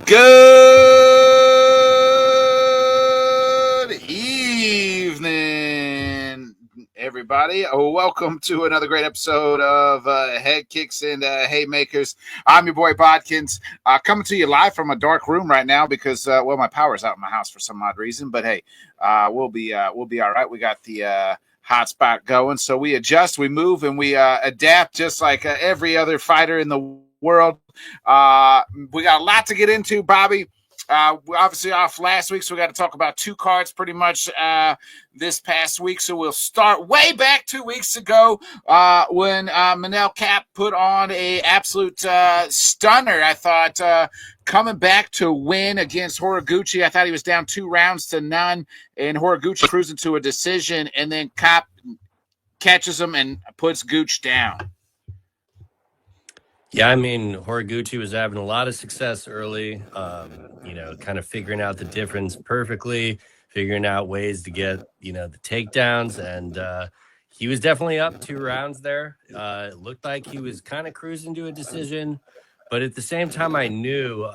Good evening, everybody. Welcome to another great episode of Headkicks and Haymakers. I'm your boy Bodkins, coming to you live from a dark room right now because, my power's out in my house for some odd reason. But hey, we'll be all right. We got the hotspot going, so we adjust, we move, and we adapt just like every other fighter in the world. We got a lot to get into, Bobby. We're obviously off last week, so we got to talk about two cards pretty much this past week. So we'll start way back 2 weeks ago when Manel Kape put on a absolute stunner. I thought coming back to win against Horiguchi. I thought he was down 2-0, and Horiguchi cruising to a decision, and then Kape catches him and puts Gooch down. Yeah, I mean, Horiguchi was having a lot of success early, kind of figuring out the difference perfectly, figuring out ways to get, the takedowns. And he was definitely up 2 rounds there. It looked like he was kind of cruising to a decision. But at the same time, I knew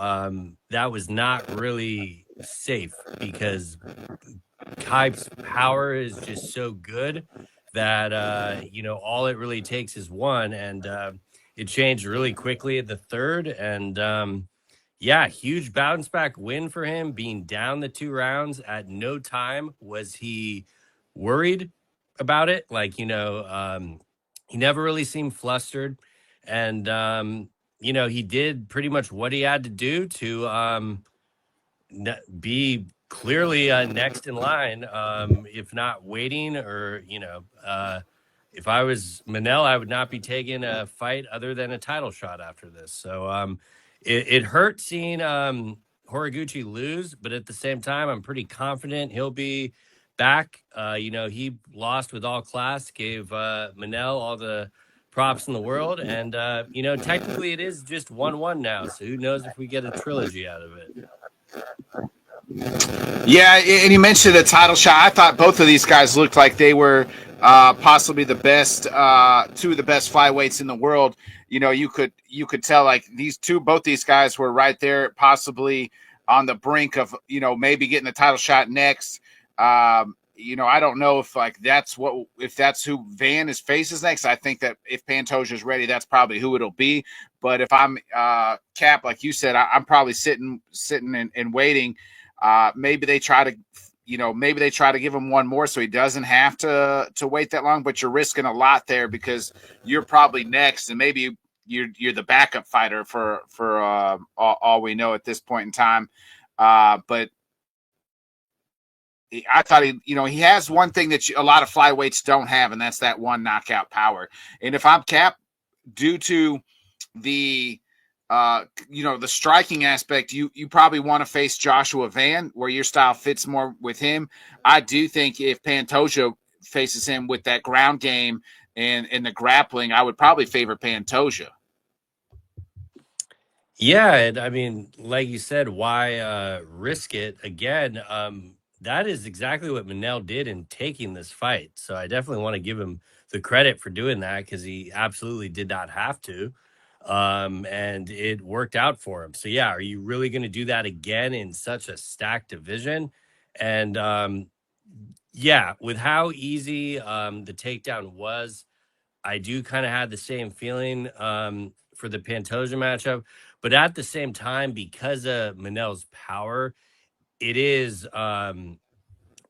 that was not really safe because Kape's power is just so good that, all it really takes is one. And it changed really quickly at the third. And huge bounce back win for him, being down the 2 rounds. At no time was he worried about it. He never really seemed flustered. And, he did pretty much what he had to do to be clearly next in line, if not waiting or, if I was Manel, I would not be taking a fight other than a title shot after this. So it hurt seeing Horiguchi lose, but at the same time, I'm pretty confident he'll be back. He lost with all class, gave Manel all the props in the world. And, technically it is just 1-1 now. So who knows if we get a trilogy out of it. Yeah, and you mentioned a title shot. I thought both of these guys looked like they were possibly the best, 2 of the best flyweights in the world. You could tell like both these guys were right there, possibly on the brink of maybe getting the title shot next. I don't know if that's who Van is faces next. I think that if Pantoja is ready, that's probably who it'll be. But if I'm Kape, like you said, I'm probably sitting and waiting. Maybe they try to give him one more so he doesn't have to wait that long, but you're risking a lot there because you're probably next, and maybe you're the backup fighter for all we know at this point in time. But I thought he has one thing that a lot of flyweights don't have, and that's that one knockout power. And if I'm Kape, due to the the striking aspect, you probably want to face Joshua Van, where your style fits more with him. I do think if Pantoja faces him with that ground game and the grappling, I would probably favor Pantoja. Yeah, and I mean, like you said, why risk it again? That is exactly what Manel did in taking this fight. So I definitely want to give him the credit for doing that because he absolutely did not have to. And it worked out for him. So yeah, are you really going to do that again in such a stacked division? And with how easy the takedown was, I do kind of have the same feeling for the Pantoja matchup. But at the same time, because of Manel's power, it is I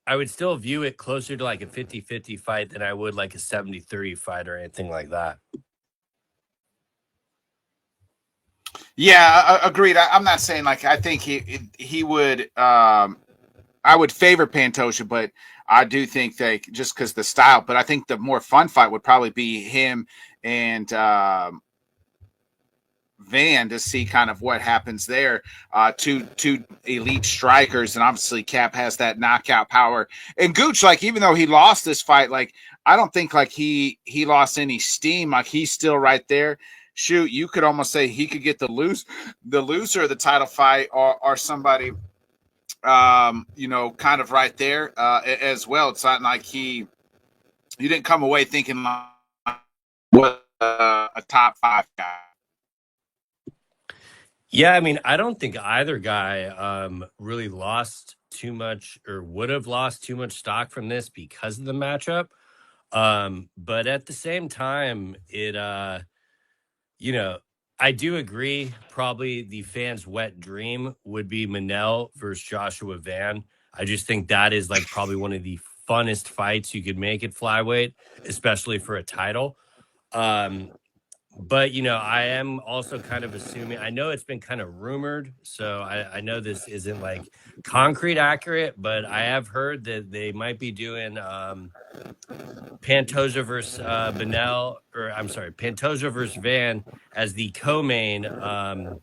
would still view it closer to like a 50-50 fight than I would like a 70-30 fight or anything like that. Yeah, agreed. I'm not saying I think he would. I would favor Pantoja, but I do think that just because the style. But I think the more fun fight would probably be him and Van to see kind of what happens there. Two elite strikers, and obviously Kape has that knockout power. And Gooch, even though he lost this fight, I don't think he lost any steam. He's still right there. Shoot, you could almost say he could get the loser of the title fight or somebody, kind of right there as well. It's not like you didn't come away thinking what a top 5 guy. Yeah, I mean, I don't think either guy really lost too much or would have lost too much stock from this because of the matchup. But at the same time, you know, I do agree. Probably the fans' wet dream would be Manel versus Joshua Van. I just think that is like probably one of the funnest fights you could make at flyweight, especially for a title. Um, but I am also kind of assuming. I know it's been kind of rumored, so I know this isn't like concrete accurate, but I have heard that they might be doing Pantoja versus Benel, or I'm sorry, Pantoja versus Van as the co-main to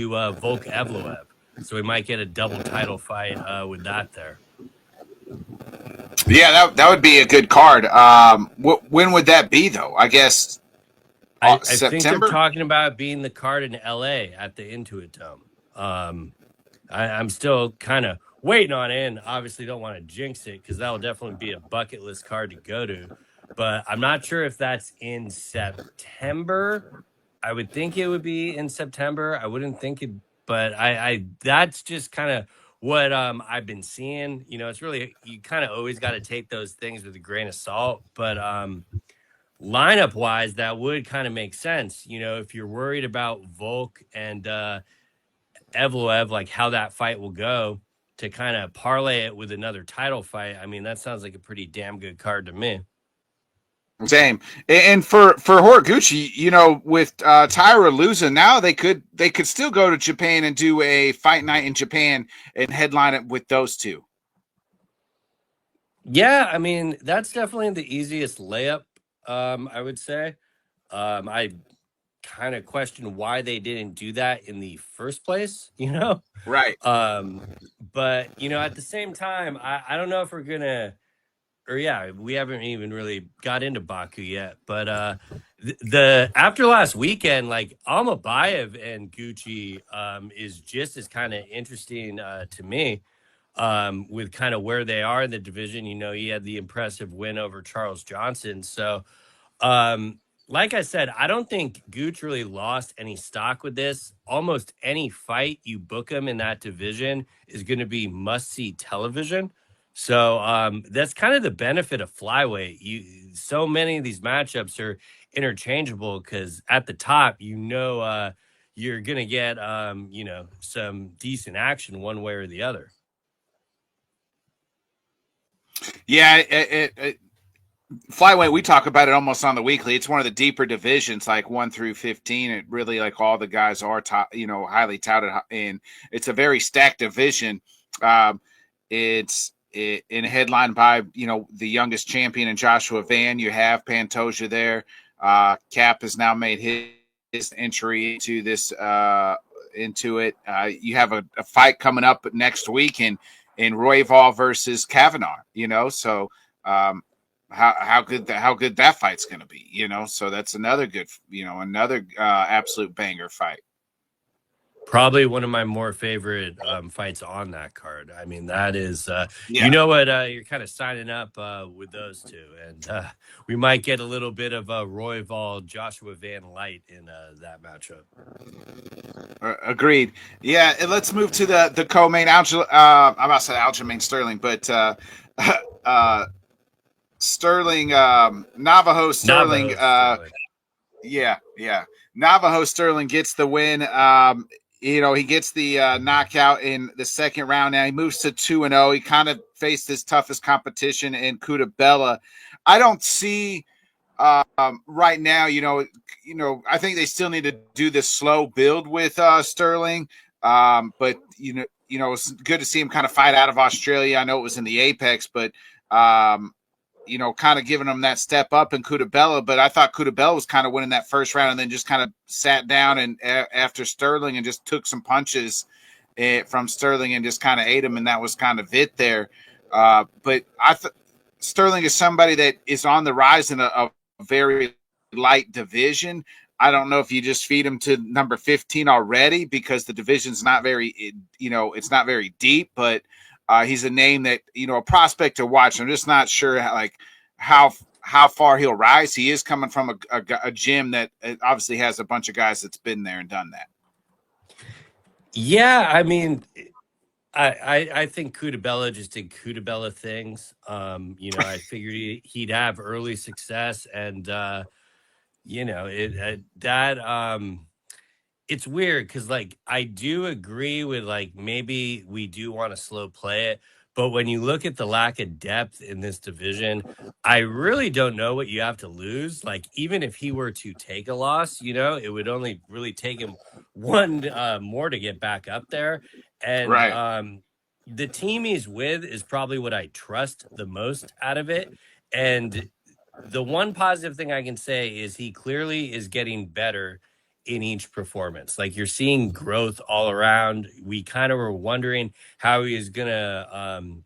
Volk Evloev. So we might get a double title fight with that there. Yeah, that would be a good card. When would that be though? I guess I think they're September. talking about being the card in LA at the Intuit Dome. I'm still kind of waiting on it, and obviously don't want to jinx it because that will definitely be a bucket list card to go to. But I'm not sure if that's in September. I would think it would be in September. I wouldn't think it, but I that's just kind of what I've been seeing. It's really, you kind of always got to take those things with a grain of salt. But lineup wise, that would kind of make sense. If you're worried about Volk and Evloev, like how that fight will go, to kind of parlay it with another title fight. I mean, that sounds like a pretty damn good card to me. Same. And for Horiguchi, with Tyra losing, now they could still go to Japan and do a fight night in Japan and headline it with those two. Yeah, I mean, that's definitely the easiest layup, I would say. I kind of question why they didn't do that in the first place, Right. But at the same time, I don't know if we're gonna, or yeah, we haven't even really got into Baku yet. But the after last weekend, like Almabayev and Gucci is just as kind of interesting to me, with kind of where they are in the division. He had the impressive win over Charles Johnson. So um, like I said, I don't think Gooch really lost any stock with this. Almost any fight you book him in that division is going to be must-see television. So that's kind of the benefit of flyweight. So many of these matchups are interchangeable because at the top, you're going to get some decent action one way or the other. Yeah, flyweight, we talk about it almost on the weekly. It's one of the deeper divisions, like 1 through 15. It really, like, all the guys are highly touted, and it's a very stacked division. It's in headline by the youngest champion in Joshua Van. You have Pantoja there. Kape has now made his entry into this into it. You have a fight coming up next week in Royval versus Kavanaugh. So how good that fight's going to be. So that's another good, another absolute banger fight. Probably one of my more favorite fights on that card. I mean, that is, Yeah. what you're kind of signing up with those two. And we might get a little bit of a Royval Joshua Van Light in that matchup. Agreed. Yeah, and let's move to the co-main. I'm about to say Aljamain Sterling, but Sterling, Navajo Sterling. Yeah. Navajo Sterling gets the win. He gets the knockout in the second round. Now he moves to 2-0. He kind of faced his toughest competition in Cutabella. I don't see right now. I think they still need to do this slow build with Sterling. But it's good to see him kind of fight out of Australia. I know it was in the Apex, but kind of giving him that step up in Cutabella. But I thought Cutabella was kind of winning that first round and then just kind of sat down and after Sterling and just took some punches from Sterling and just kind of ate him. And that was kind of it there. But Sterling is somebody that is on the rise in a very light division. I don't know if you just feed him to number 15 already because the division's not very, it's not very deep, but he's a name that, a prospect to watch. I'm just not sure how far he'll rise. He is coming from a gym that obviously has a bunch of guys that's been there and done that. Yeah, I mean, I think Cutabella just did Cutabella things. I figured he'd have early success, and that it's weird because like I do agree with like maybe we do want to slow play it, but when you look at the lack of depth in this division, I really don't know what you have to lose. Like even if he were to take a loss, it would only really take him one more to get back up there. And Right. the team he's with is probably what I trust the most out of it. And the one positive thing I can say is he clearly is getting better in each performance. Like you're seeing growth all around. We kind of were wondering how he is going to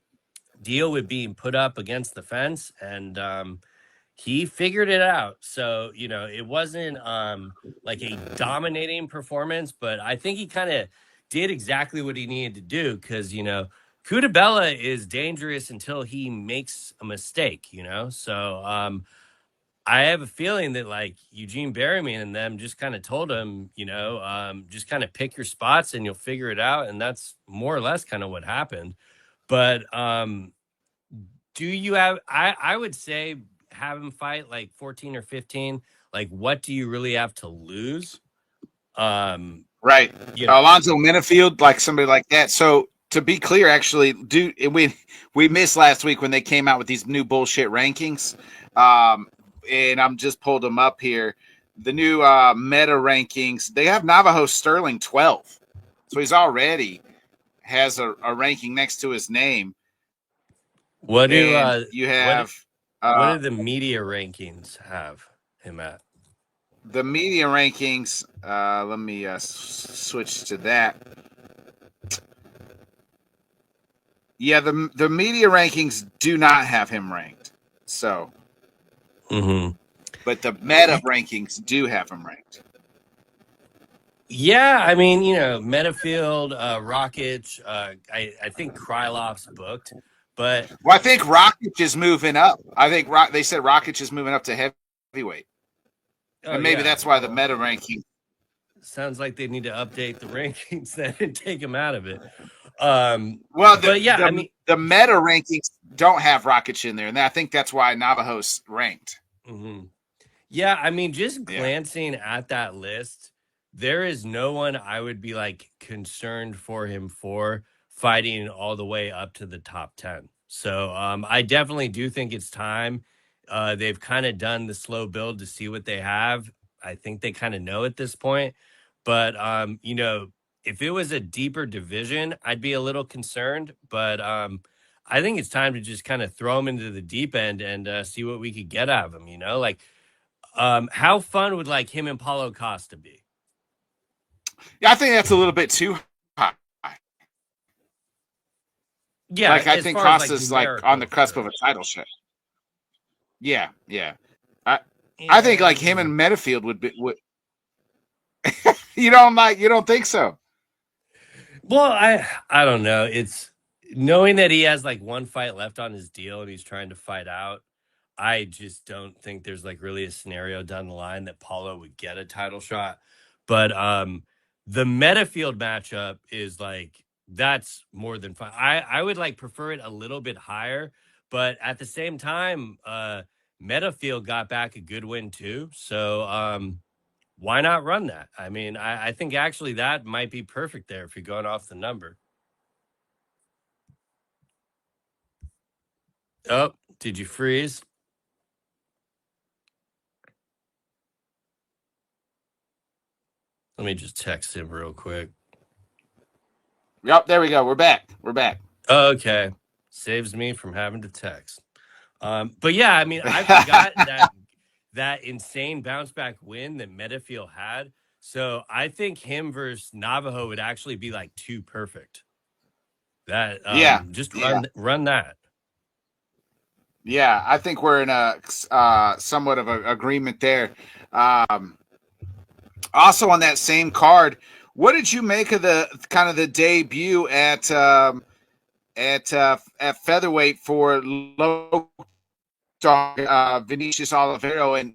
deal with being put up against the fence, and he figured it out. So, it wasn't like a dominating performance, but I think he kind of did exactly what he needed to do because, Cutabella is dangerous until he makes a mistake, So, I have a feeling that like Eugene Berryman and them just kind of told him, just kind of pick your spots and you'll figure it out. And that's more or less kind of what happened. But do you have, I would say have him fight like 14 or 15. Like, what do you really have to lose? Um, Right. you know, Alonzo Minifield, like somebody like that. So to be clear, actually, we missed last week when they came out with these new bullshit rankings. And I'm just pulled them up here. The new meta rankings, they have Navajo Sterling 12. So he's already has a ranking next to his name. what do, And you what, have what uh, do the media rankings have him at? the media rankings. Let me switch to that. Yeah, the media rankings do not have him ranked. So, Mm-hmm. but the meta rankings do have him ranked. Yeah, I mean, Metafield, Rocket, I think Krylov's booked, but Well, I think Rocket is moving up. I think they said Rocket is moving up to heavyweight, oh and maybe yeah, that's why the well, meta ranking. sounds like they need to update the rankings then and take him out of it. Well, But yeah, I mean, the meta rankings don't have Rocket in there, and I think that's why Navajo's ranked. mhm. Yeah, I mean, just Yeah. glancing at that list, there is no one I would be like concerned for him for fighting all the way up to the top 10. So I definitely do think it's time. They've kind of done the slow build to see what they have. I think they kind of know at this point. But if it was a deeper division, I'd be a little concerned. But I think it's time to just kind of throw him into the deep end and see what we could get out of him, like how fun would like him and Paulo Costa be? Yeah, I think that's a little bit too high. Yeah, Like I as think far as like Costa's like on numerical the cusp of a first. title shot. Yeah, yeah. I I think like him And and Metafield would be. You don't think so? well, I don't know. It's knowing that he has like one fight left on his deal and he's trying to fight out. I just don't think there's like really a scenario down the line that Paulo would get a title shot. But the Metafield matchup is like that's more than fine. I would like prefer it a little bit higher, but at the same time, Metafield got back a good win too. So why not run that? I mean, I think actually that might be perfect there if you're going off the number. Oh, did you freeze? Let me just text him real quick. Yep, there we go. We're back. We're back. Okay. Saves me from having to text. But yeah, I mean, I forgot that insane bounce back win that Metafield had. So I think him versus Navajo would actually be like too perfect. That Yeah, just yeah, run that. yeah. I think we're in a somewhat of an agreement there. Um, Also on that same card, what did you make of the kind of the debut at featherweight for low dog Vinicius Olivero? And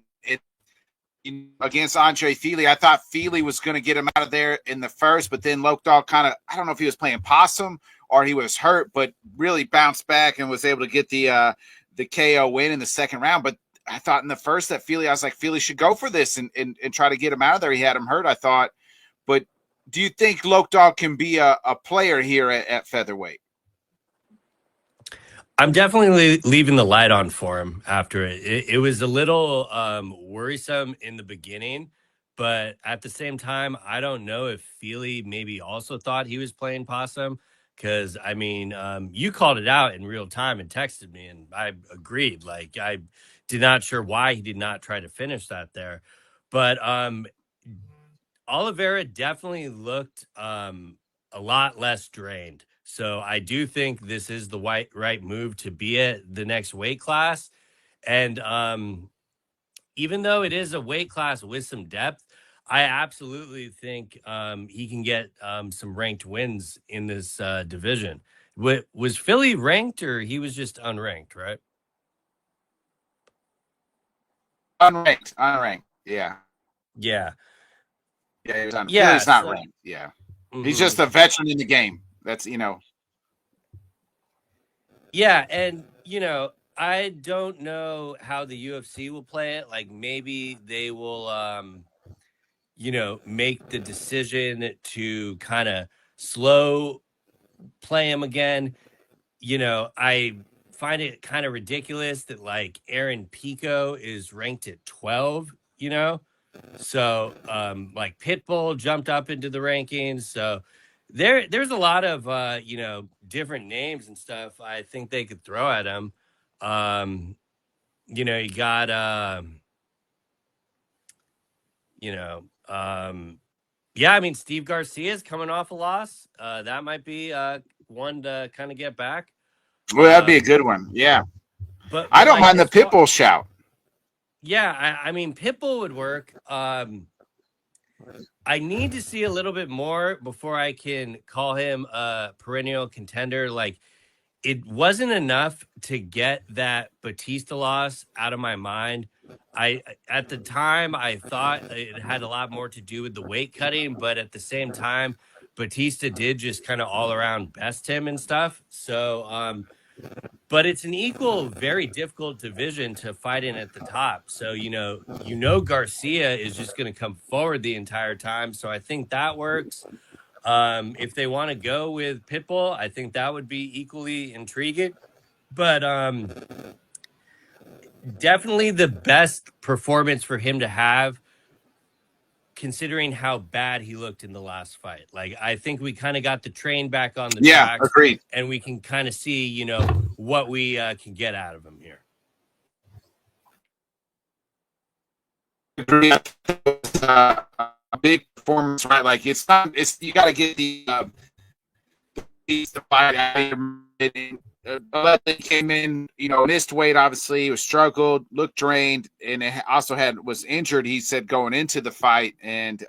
against Andre Feely. I thought Feely was going to get him out of there in the first, but then Lokdal kind of, I don't know if he was playing possum or he was hurt, but really bounced back and was able to get the KO win in the second round. But I thought in the first that Feely, I was like, Feely should go for this and try to get him out of there. He had him hurt, I thought. But do you think Lokdal can be a player here at featherweight? I'm definitely leaving the light on for him after it. It was a little worrisome in the beginning, but at the same time, I don't know if Feely maybe also thought he was playing possum. Because, I mean, you called it out in real time and texted me, and I agreed. Like, I did not sure why he did not try to finish that there. But Oliveira definitely looked a lot less drained. So I do think this is the right move to be at the next weight class. And even though it is a weight class with some depth, I absolutely think he can get some ranked wins in this division. Was Philly ranked or he was just unranked, right? Unranked. Yeah. Yeah. Yeah, he was unranked. Yeah, He's not ranked. Yeah. Mm-hmm. He's just a veteran in the game. That's, Yeah, and, I don't know how the UFC will play it. Like, maybe they will make the decision to kind of slow play him again. I find it kind of ridiculous that like Aaron Pico is ranked at 12, so like Pitbull jumped up into the rankings. So there's a lot of different names and stuff I think they could throw at him. You got yeah, I mean, Steve Garcia's coming off a loss. That might be one to kind of get back. Well, that'd be a good one. Yeah. But I don't mind the Pitbull shout. Yeah, I mean, Pitbull would work. I need to see a little bit more before I can call him a perennial contender. Like, it wasn't enough to get that Batista loss out of my mind. At the time, I thought it had a lot more to do with the weight cutting, but at the same time, Batista did just kind of all around best him and stuff. So, but it's an very difficult division to fight in at the top. So, Garcia is just going to come forward the entire time. So I think that works. If they want to go with Pitbull, I think that would be equally intriguing. But definitely the best performance for him to have, considering how bad he looked in the last fight. Like, I think we kind of got the train back on the tracks. Agreed. And we can kind of see, what we can get out of him here. A big performance, right? Like, you got to get the fight out of here. Came in, missed weight, obviously, was struggled, looked drained, and also was injured, he said, going into the fight. And,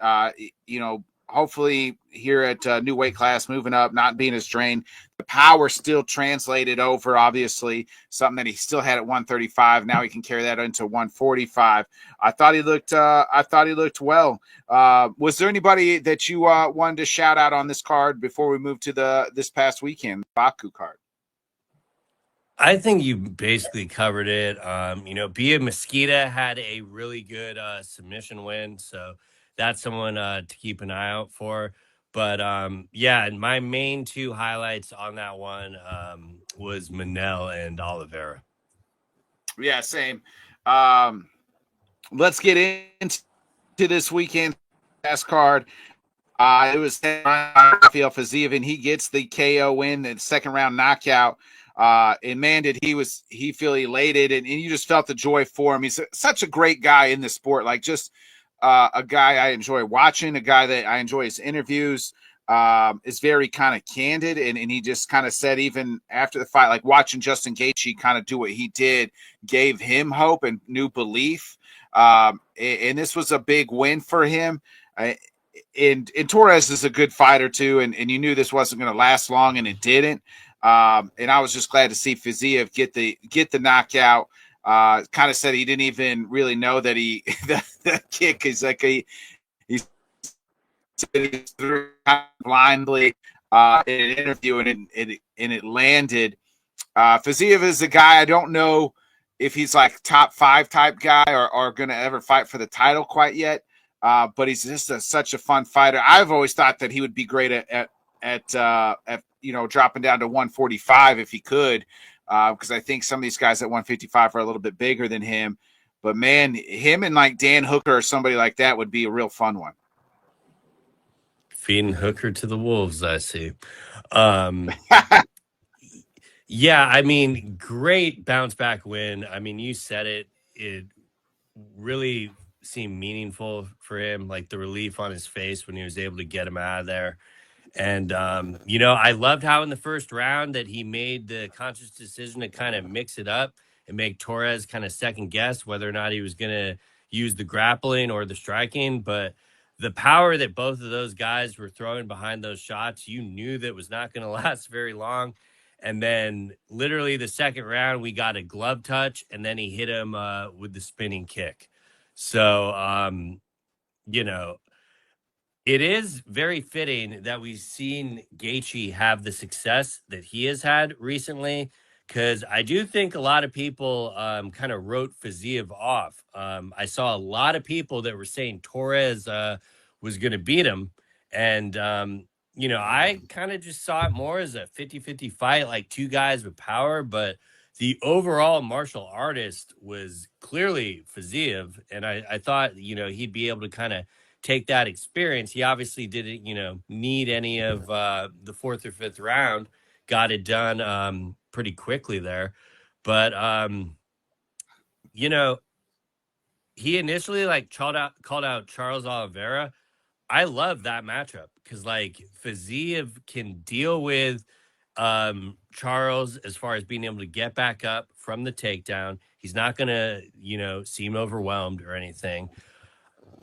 hopefully here at new weight class, moving up, not being as drained, the power still translated over, obviously, something that he still had at 135. Now he can carry that into 145. I thought he looked well. Was there anybody that you wanted to shout out on this card before we move to this past weekend, Baku card? I think you basically covered it. Bia Mesquita had a really good submission win, so that's someone to keep an eye out for. But yeah, my main two highlights on that one was Manel and Oliveira. Yeah, same. Let's get into this weekend last card. It was Rafael Fiziev, and he gets the KO win and second round knockout. And man, did he feel elated, and you just felt the joy for him. He's such a great guy in the sport, like just a guy I enjoy watching, a guy that I enjoy his interviews, is very kind of candid. And he just kind of said, even after the fight, like watching Justin Gaethje kind of do what he did, gave him hope and new belief. And this was a big win for him. And Torres is a good fighter too. And you knew this wasn't going to last long, and it didn't. And I was just glad to see Fiziev get the knockout. kind of said he didn't even really know that the kick is like he threw blindly in an interview, and it landed. Fiziev is a guy I don't know if he's like top 5 type guy or going to ever fight for the title quite yet. But he's just such a fun fighter. I've always thought that he would be great at dropping down to 145 if he could, because I think some of these guys at 155 are a little bit bigger than him. But man, him and like Dan Hooker or somebody like that would be a real fun one. Feeding Hooker to the wolves, I see. Yeah, I mean, great bounce back win. I mean, you said it. It really seemed meaningful for him, like the relief on his face when he was able to get him out of there. And I loved how in the first round that he made the conscious decision to kind of mix it up and make Torres kind of second guess whether or not he was going to use the grappling or the striking. But the power that both of those guys were throwing behind those shots, you knew that was not going to last very long. And then literally the second round, we got a glove touch, and then he hit him with the spinning kick. So, it is very fitting that we've seen Gaethje have the success that he has had recently, because I do think a lot of people kind of wrote Fiziev off. I saw a lot of people that were saying Torres was going to beat him. And, I kind of just saw it more as a 50-50 fight, like two guys with power. But the overall martial artist was clearly Fiziev. And I thought, he'd be able to kind of take that experience. He obviously didn't, need any of the fourth or fifth round. Got it done pretty quickly there. But he initially called out Charles Oliveira. I love that matchup because Fiziev can deal with Charles as far as being able to get back up from the takedown. He's not gonna, seem overwhelmed or anything.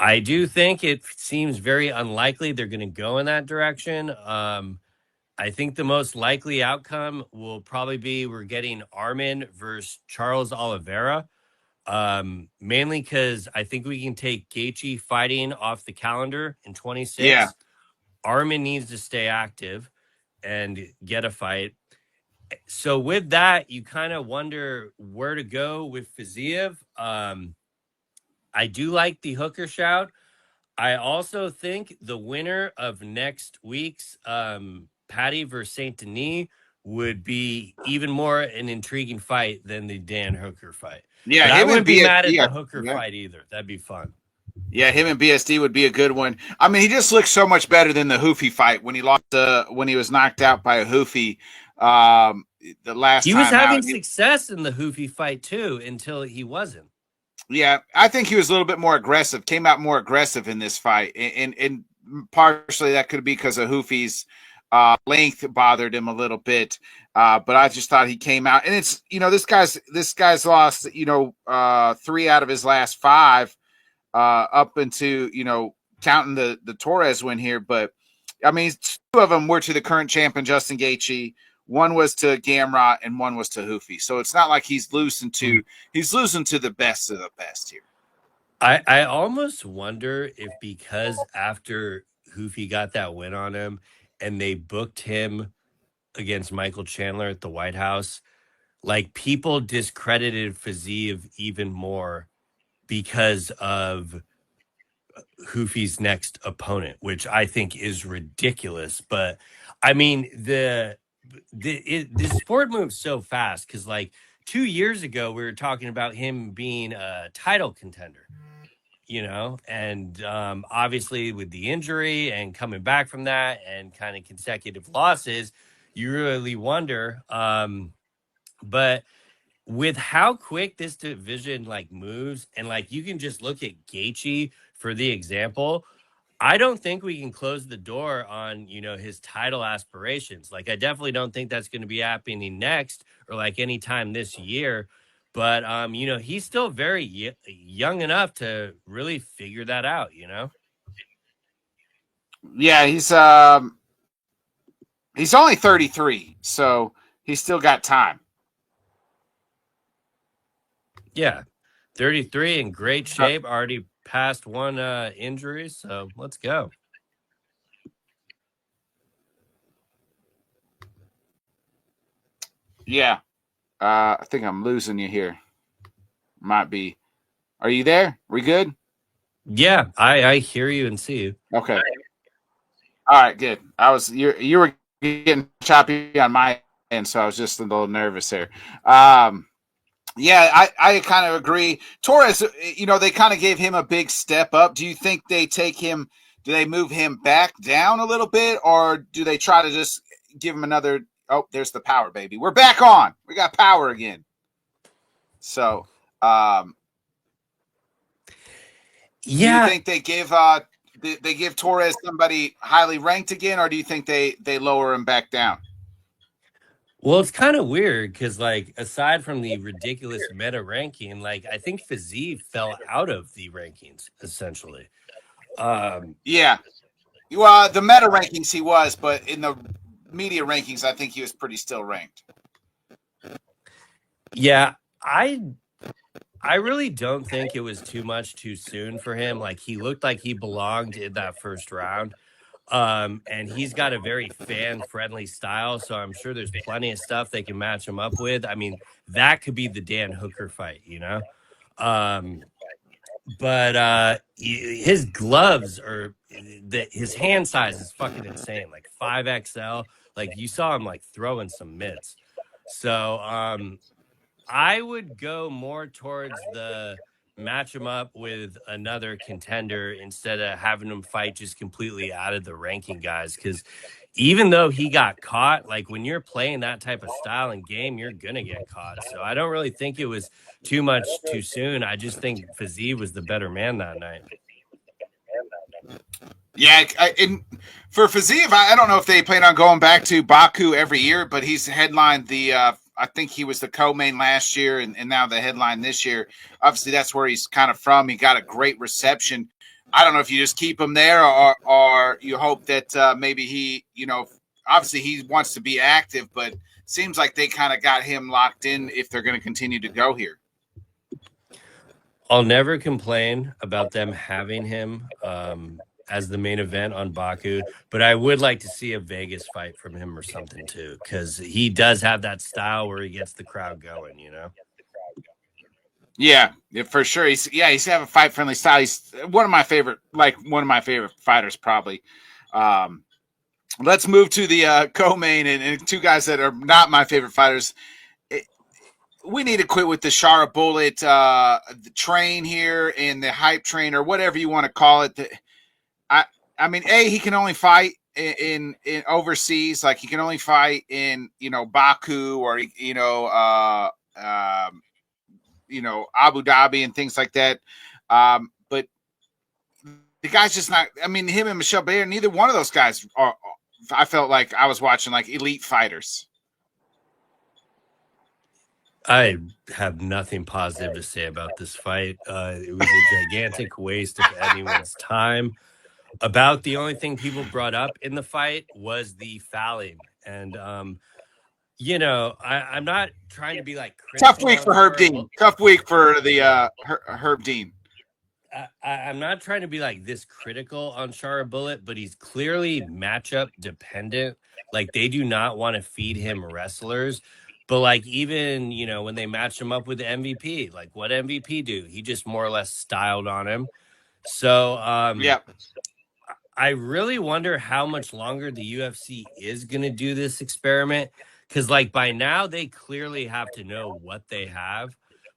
I do think it seems very unlikely they're going to go in that direction. I think the most likely outcome will probably be we're getting Armin versus Charles Oliveira, mainly because I think we can take Gaethje fighting off the calendar in 26. Yeah. Armin needs to stay active and get a fight. So with that, you kind of wonder where to go with Fiziev. I do like the Hooker shout. I also think the winner of next week's Patty versus Saint Denis would be even more an intriguing fight than the Dan Hooker fight. Yeah, but I wouldn't be mad at the Hooker fight either. That'd be fun. Yeah, him and BSD would be a good one. I mean, he just looks so much better than the Hoofy fight when he lost when he was knocked out by a Hoofy the last time. He was having success in the Hoofy fight too until he wasn't. Yeah, I think he was a little bit more aggressive, came out more aggressive in this fight. And partially that could be because of Hoofy's length bothered him a little bit. But I just thought he came out. And it's, this guy's lost, 3 out of his last 5 up into, counting the Torres win here. But, I mean, 2 of them were to the current champion, Justin Gaethje. 1 was to Gamrot and 1 was to Hoofy. So it's not like he's losing to the best of the best here. I almost wonder if because after Hoofy got that win on him and they booked him against Michael Chandler at the White House, people discredited Fiziev even more because of Hoofy's next opponent, which I think is ridiculous. But I mean, the sport moves so fast because 2 years ago we were talking about him being a title contender, and obviously with the injury and coming back from that and kind of consecutive losses, you really wonder. But with how quick this division moves, and you can just look at Gaethje for the example, I don't think we can close the door on, his title aspirations. I definitely don't think that's going to be happening next or anytime this year. But, he's still very young enough to really figure that out, Yeah, he's only 33, so he's still got time. Yeah, 33 in great shape. Already past one injury, so let's go. Yeah. I think I'm losing you here. Might be. Are you there? We good? Yeah, I hear you and see you. Okay. All right, good. You were getting choppy on my end, so I was just a little nervous there. Yeah, I kind of agree. Torres, they kind of gave him a big step up. Do you think they take him? Do they move him back down a little bit, or do they try to just give him another? Oh, there's the power, baby. We're back on. We got power again. So, do you Yeah, think they give Torres somebody highly ranked again, or do you think they lower him back down? well, it's kind of weird because, like, aside from the ridiculous meta ranking, like, I think Fiziev fell out of the rankings essentially. Um, Yeah. Well, the meta rankings he was, but in the media rankings, I think he was pretty still ranked. yeah, I really don't think it was too much too soon for him. Like, he looked like he belonged in that first round. And he's got a very fan friendly style, so I'm sure there's plenty of stuff they can match him up with. I mean, that could be the Dan Hooker fight, you know. Um, but his gloves are his hand size is fucking insane, like 5XL. Like, you saw him like throwing some mitts. So I would go more towards the match him up with another contender instead of having him fight just completely out of the ranking guys. Because even though he got caught, like, when you're playing that type of style and game, you're gonna get caught. So I don't really think it was too much too soon. I just think Fiziev was the better man that night. Yeah, and for Fiziev, I don't know if they plan on going back to Baku every year, but he's headlined the. I think he was the co-main last year, and now the headline this year. Obviously, that's where he's kind of from. He got a great reception. I don't know if you just keep him there, or you hope that maybe he, obviously he wants to be active, but seems like they kind of got him locked in if they're going to continue to go here. I'll never complain about them having him as the main event on Baku, but I would like to see a Vegas fight from him or something too, because he does have that style where he gets the crowd going, you know? Yeah, for sure. He's have a fight friendly style. He's one of my favorite fighters, probably. Let's move to the co-main and two guys that are not my favorite fighters. We need to quit with the Shara Bullet the train here and the hype train or whatever you want to call it. I mean, he can only fight in overseas. Like, he can only fight in Baku or Abu Dhabi and things like that. But the guy's just not. I mean, him and Michelle Bayer, neither one of those guys are. I felt like I was watching like elite fighters. I have nothing positive to say about this fight. It was a gigantic waste of anyone's time. About the only thing people brought up in the fight was the fouling. And, I'm not trying to be like Tough critical week on for Herb Dean. Tough week for the Herb Dean. I'm not trying to be like this critical on Shara Bullet, but he's clearly matchup dependent. Like, they do not want to feed him wrestlers. But, like, even, when they match him up with the MVP, like, what MVP do? He just more or less styled on him. So Yeah. I really wonder how much longer the UFC is going to do this experiment. Because, like, by now they clearly have to know what they have.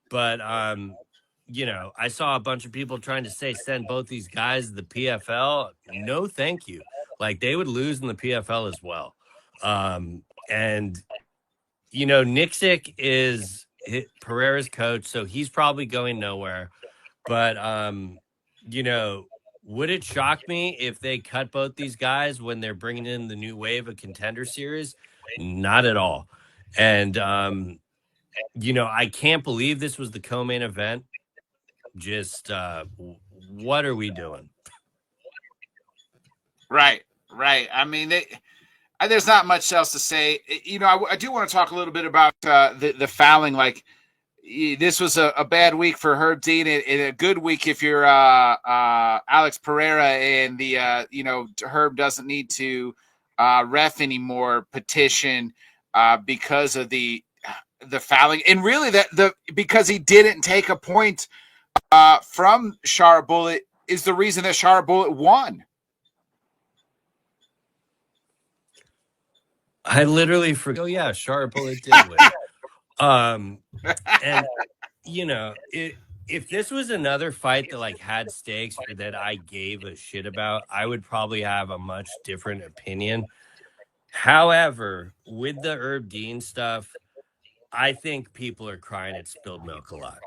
But I saw a bunch of people trying to say send both these guys to the PFL. No, thank you. Like, they would lose in the PFL as well. And Nixick is Pereira's coach, so he's probably going nowhere. But would it shock me if they cut both these guys when they're bringing in the new wave of Contender Series? Not at all. And I can't believe this was the co-main event. Just what are we doing? Right. I mean, there's not much else to say. I do want to talk a little bit about the fouling. Like, this was a bad week for Herb Dean and a good week if you're Alex Pereira and the Herb doesn't need to ref anymore petition because of the fouling, and really because he didn't take a point from Shara Bullet is the reason that Shara Bullet won. I literally forgot. Oh yeah, Shara Bullet did win. And if this was another fight that like had stakes or that I gave a shit about, I would probably have a much different opinion. However, with the Herb Dean stuff, I think people are crying at spilled milk a lot.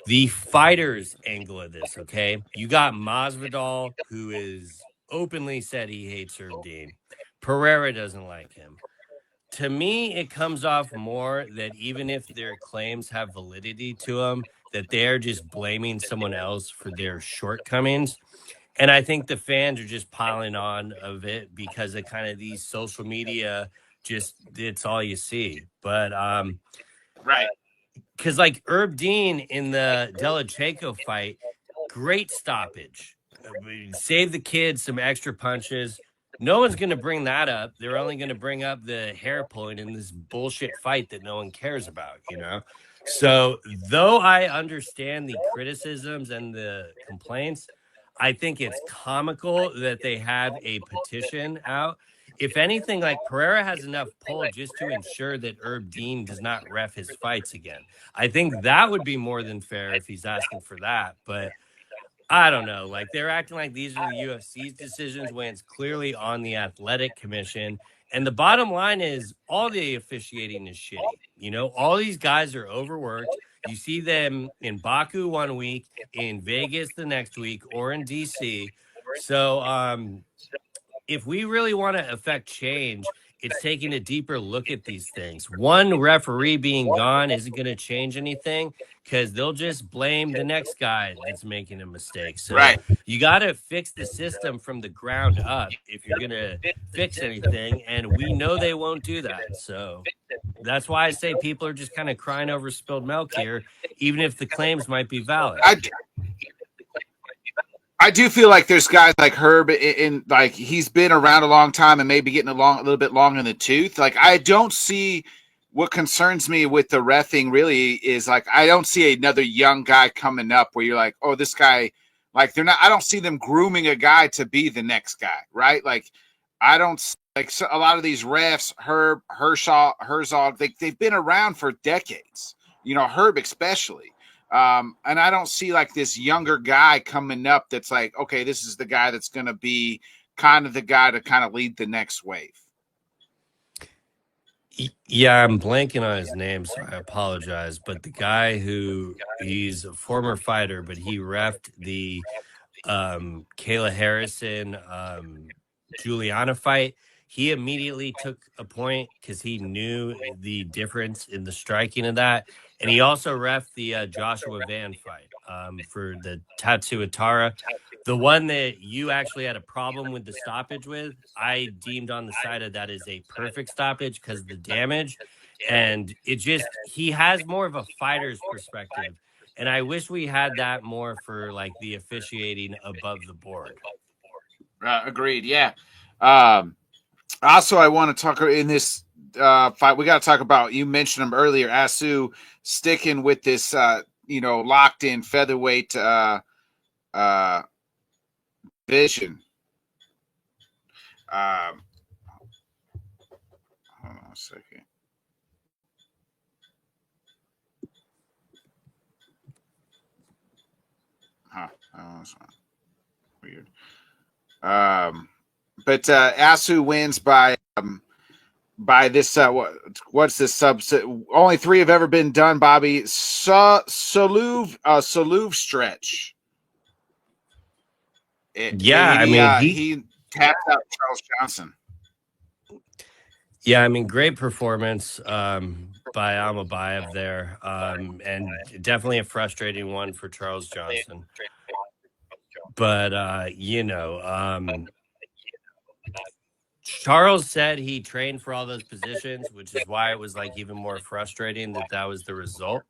The fighters angle of this, okay? You got Masvidal, who is openly said he hates Herb Dean. Pereira doesn't like him. To me, it comes off more that even if their claims have validity to them, that they're just blaming someone else for their shortcomings. And I think the fans are just piling on of it because of kind of these social media, just it's all you see. But right. Because like Herb Dean in the Delacheco fight, great stoppage. Save the kid some extra punches. No one's going to bring that up. They're only going to bring up the hair pulling in this bullshit fight that no one cares about, So, though I understand the criticisms and the complaints, I think it's comical that they have a petition out. If anything, like Pereira has enough pull just to ensure that Herb Dean does not ref his fights again. I think that would be more than fair if he's asking for that. But I don't know. Like they're acting like these are the UFC's decisions when it's clearly on the athletic commission. And the bottom line is all the officiating is shitty. All these guys are overworked. You see them in Baku one week, in Vegas the next week, or in DC. So if we really want to affect change, it's taking a deeper look at these things. One referee being gone isn't going to change anything because they'll just blame the next guy that's making a mistake. So right. You got to fix the system from the ground up if you're going to fix anything. And we know they won't do that. So that's why I say people are just kind of crying over spilled milk here, even if the claims might be valid. I do feel like there's guys like Herb in like he's been around a long time and maybe getting a little bit long in the tooth. Like I don't see what concerns me with the reffing really is like I don't see another young guy coming up where you're like, oh, this guy, like they're not. I don't see them grooming a guy to be the next guy, right? Like I don't like so a lot of these refs, Herb, Herzog, they've been around for decades. Herb especially. And I don't see like this younger guy coming up that's like, okay, this is the guy that's going to be kind of the guy to kind of lead the next wave. Yeah, I'm blanking on his name, so I apologize. But the guy he's a former fighter, but he reffed the Kayla Harrison Juliana fight. He immediately took a point because he knew the difference in the striking of that. And he also reffed the Joshua Van fight for the Tatsu Atara. The one that you actually had a problem with the stoppage with, I deemed on the side of that is a perfect stoppage because of the damage. And he has more of a fighter's perspective. And I wish we had that more for like the officiating above the board. Agreed. Yeah. Also, I want to talk in this fight. We got to talk about, you mentioned him earlier, Asu sticking with this, locked in featherweight vision. Hold on a second. Huh. That's weird. But Asu wins by this. What's this subset? Only 3 have ever been done, Bobby. Saluv stretch. He tapped out Charles Johnson. Yeah, I mean, great performance by Almabayev there, and definitely a frustrating one for Charles Johnson. But Charles said he trained for all those positions, which is why it was like even more frustrating that was the result.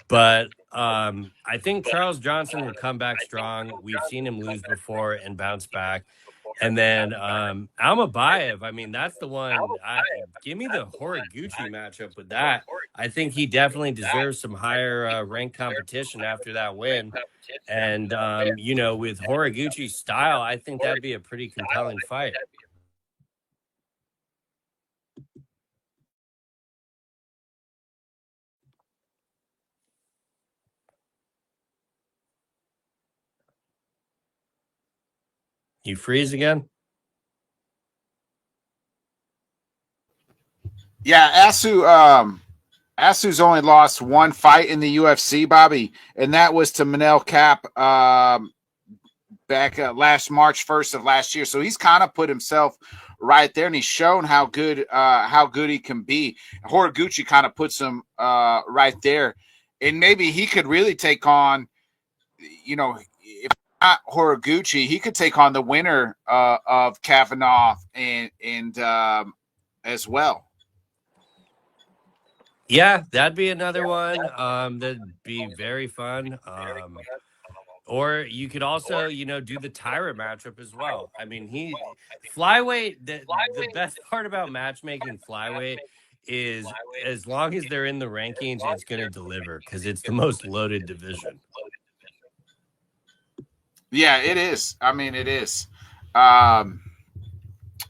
But I think Charles Johnson will come back strong. We've seen him lose before and bounce back. And then Almabayev, I mean, that's the one. Give me the Horiguchi matchup with that. I think he definitely deserves some higher ranked competition after that win. And, with Horiguchi's style, I think that'd be a pretty compelling fight. You freeze again? Yeah, Asu's only lost one fight in the UFC, Bobby, and that was to Manel Kape back last March 1st of last year. So he's kind of put himself right there, and he's shown how good he can be. Horiguchi kind of puts him right there, and maybe he could really take on, if not Horiguchi, he could take on the winner of Kavanaugh and as well. Yeah, that'd be another one. That'd be very fun. Or you could also, do the Tyra matchup as well. I mean, flyweight. The best part about matchmaking flyweight is as long as they're in the rankings, it's going to deliver because it's the most loaded division. Yeah, it is. I mean, it is.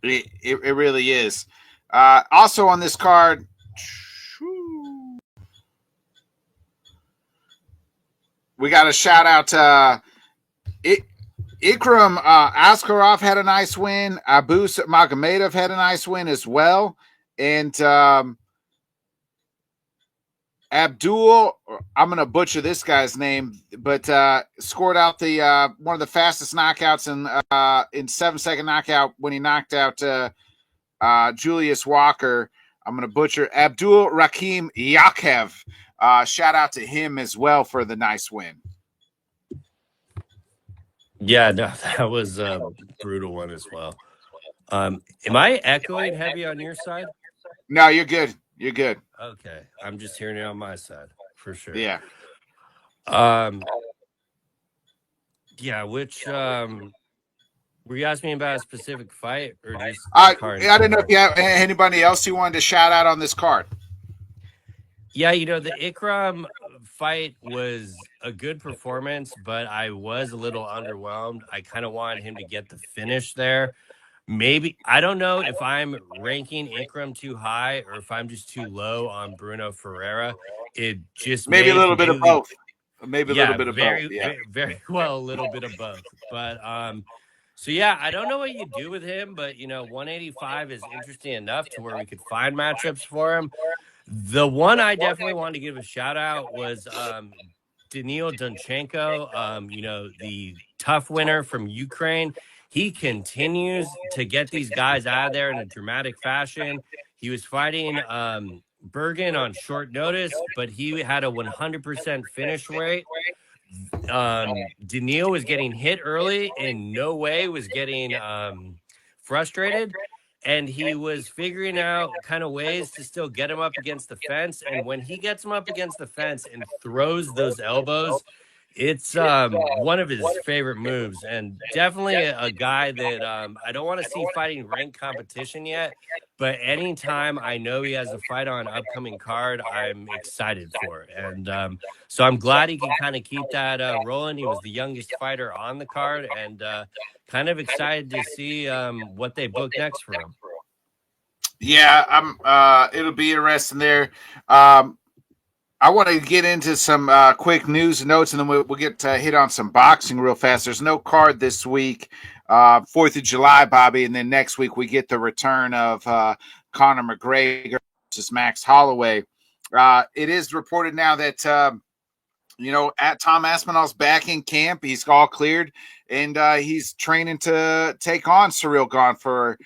It really is. Also on this card, we got a shout out to Ikram Askarov had a nice win. Abu Magomedov had a nice win as well. And Abdul, I'm going to butcher this guy's name, but scored out the one of the fastest knockouts in 7-second knockout when he knocked out Julius Walker. I'm going to butcher Abdul Rakim Yakev. Shout out to him as well for the nice win. Yeah, no, that was a brutal one as well. Am I echoing heavy on your side? No, you're good. You're good. Okay, I'm just hearing it on my side for sure. Yeah. Yeah. Which were you asking me about a specific fight or just? I don't know if you have anybody else you wanted to shout out on this card. Yeah, the Ikram fight was a good performance, but I was a little underwhelmed. I kind of wanted him to get the finish there. Maybe, I don't know if I'm ranking Ikram too high or if I'm just too low on Bruno Ferreira. It just maybe a little bit of both. Maybe a little bit of both. Yeah, very well, a little bit of both. But so yeah, I don't know what you do with him, but 185 is interesting enough to where we could find matchups for him. The one I definitely wanted to give a shout out was Daniil Dunchenko, the tough winner from Ukraine. He continues to get these guys out of there in a dramatic fashion. He was fighting Bergen on short notice, but he had a 100% finish rate. Daniil was getting hit early and no way was getting frustrated. And he was figuring out kind of ways to still get him up against the fence. And when he gets him up against the fence and throws those elbows, it's one of his favorite moves, and definitely a guy that I don't want to see fighting ranked competition yet, but anytime I know he has a fight on an upcoming card, I'm excited for it. And so I'm glad he can kind of keep that rolling. He was the youngest fighter on the card, and kind of excited to see what they book next for him. Yeah, it'll be interesting there. I want to get into some quick news and notes, and then we'll get to hit on some boxing real fast. There's no card this week, 4th of July, Bobby, and then next week we get the return of Conor McGregor versus Max Holloway. It is reported now that, at Tom Aspinall's back in camp. He's all cleared, and he's training to take on Ciryl Gane for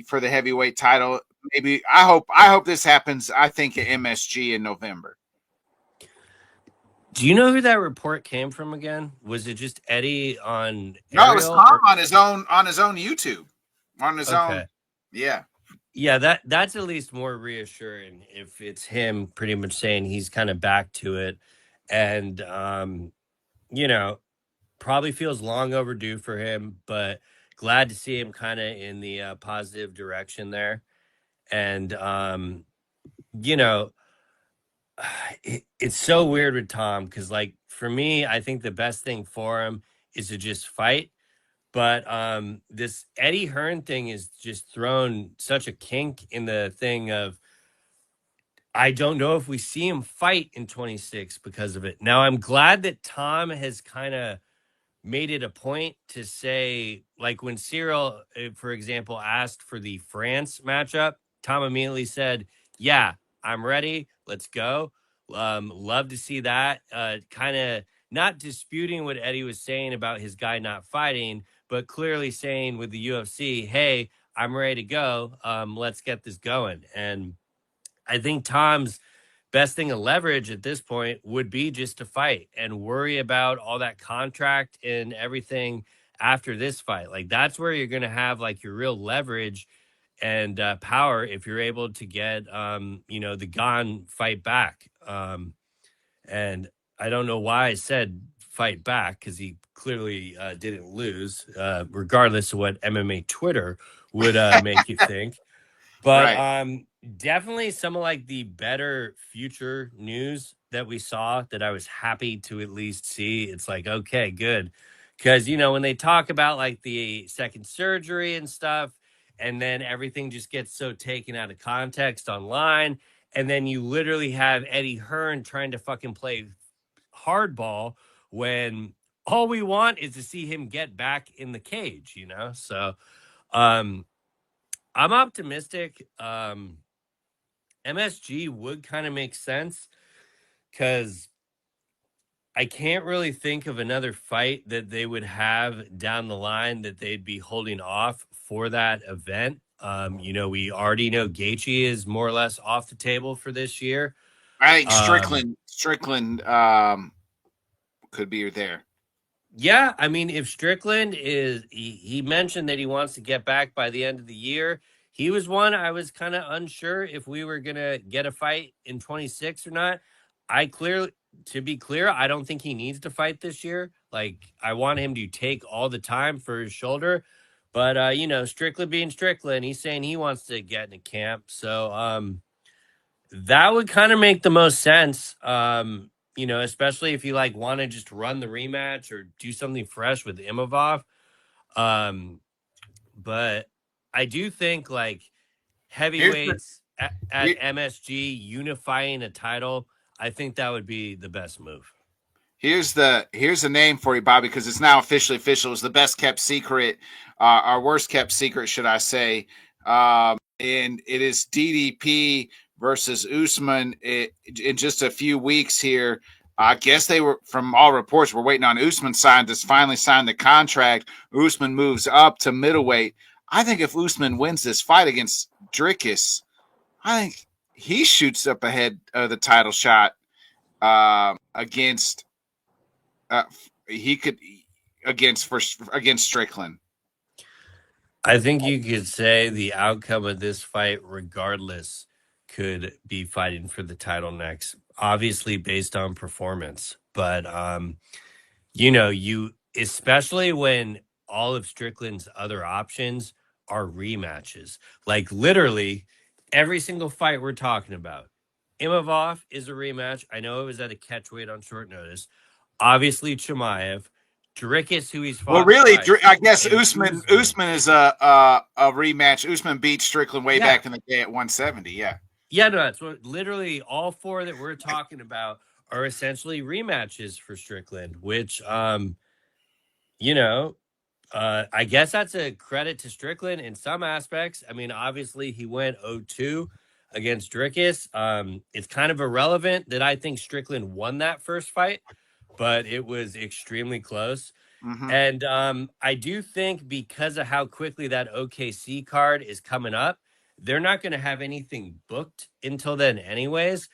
for the heavyweight title. Maybe I hope this happens. I think at MSG in November. Do you know who that report came from again? Was it just Eddie on? No, it was Tom on his own YouTube, on his own. Yeah. Yeah, that's at least more reassuring if it's him pretty much saying he's kind of back to it. And you know, probably feels long overdue for him, but glad to see him kind of in the positive direction there. And you know, it's so weird with Tom because, like, for me, I think the best thing for him is to just fight. But this Eddie Hearn thing is just thrown such a kink in the thing of I don't know if we see him fight in 26 because of it. Now I'm glad that Tom has kind of made it a point to say, like when Cyril, for example, asked for the France matchup, Tom immediately said, "Yeah, I'm ready. Let's go." Love to see that. Kind of not disputing what Eddie was saying about his guy not fighting, but clearly saying with the UFC, "Hey, I'm ready to go. Let's get this going." And I think Tom's best thing to leverage at this point would be just to fight and worry about all that contract and everything after this fight. Like that's where you're going to have like your real leverage and power if you're able to get the Gon fight back. And I don't know why I said fight back because he clearly didn't lose, regardless of what MMA Twitter would make you think. But Right. definitely some of like the better future news that we saw that I was happy to at least see. It's like, okay, good. Cause when they talk about like the second surgery and stuff, and then everything just gets so taken out of context online. And then you literally have Eddie Hearn trying to fucking play hardball when all we want is to see him get back in the cage. So um I'm optimistic. MSG would kind of make sense because I can't really think of another fight that they would have down the line that they'd be holding off for that event. We already know Gaethje is more or less off the table for this year. I think Um, Strickland could be there. Yeah, I mean, if Strickland he mentioned that he wants to get back by the end of the year. He was one I was kind of unsure if we were gonna get a fight in 26 or not. To be clear, I don't think he needs to fight this year. Like, I want him to take all the time for his shoulder. But Strickland being Strickland, he's saying he wants to get in a camp. So that would kind of make the most sense. Especially if you like want to just run the rematch or do something fresh with Imavov. Um, but I do think like Here's the heavyweights at here, MSG unifying a title, I think that would be the best move. here's the name for you, Bobby, because it's now officially official. It's the best kept secret, our worst kept secret, should I say? And it is DDP versus Usman in just a few weeks here. I guess they were, from all reports, we're waiting on Usman to finally sign the contract. Usman moves up to middleweight. I think if Usman wins this fight against Dricus, I think he shoots up ahead of the title shot against he could against Strickland. I think you could say the outcome of this fight, regardless, could be fighting for the title next. Obviously, based on performance, but you especially when all of Strickland's other options are rematches. Like literally every single fight we're talking about. Imavov is a rematch. I know it was at a catchweight on short notice. Obviously, Chimaev, Dricus, who he's Well, fought really, I twice, guess and Usman. Usman is a rematch. Usman beat Strickland way Yeah. back in the day at 170. Yeah, Yeah, no, that's what literally all four that we're talking about are essentially rematches for Strickland, which you know, I guess that's a credit to Strickland in some aspects. I mean, obviously he went 0-2 against Dricus. It's kind of irrelevant that I think Strickland won that first fight, but it was extremely close. mm-hmm. And I do think because of how quickly that OKC card is coming up, they're not going to have anything booked until then, anyways.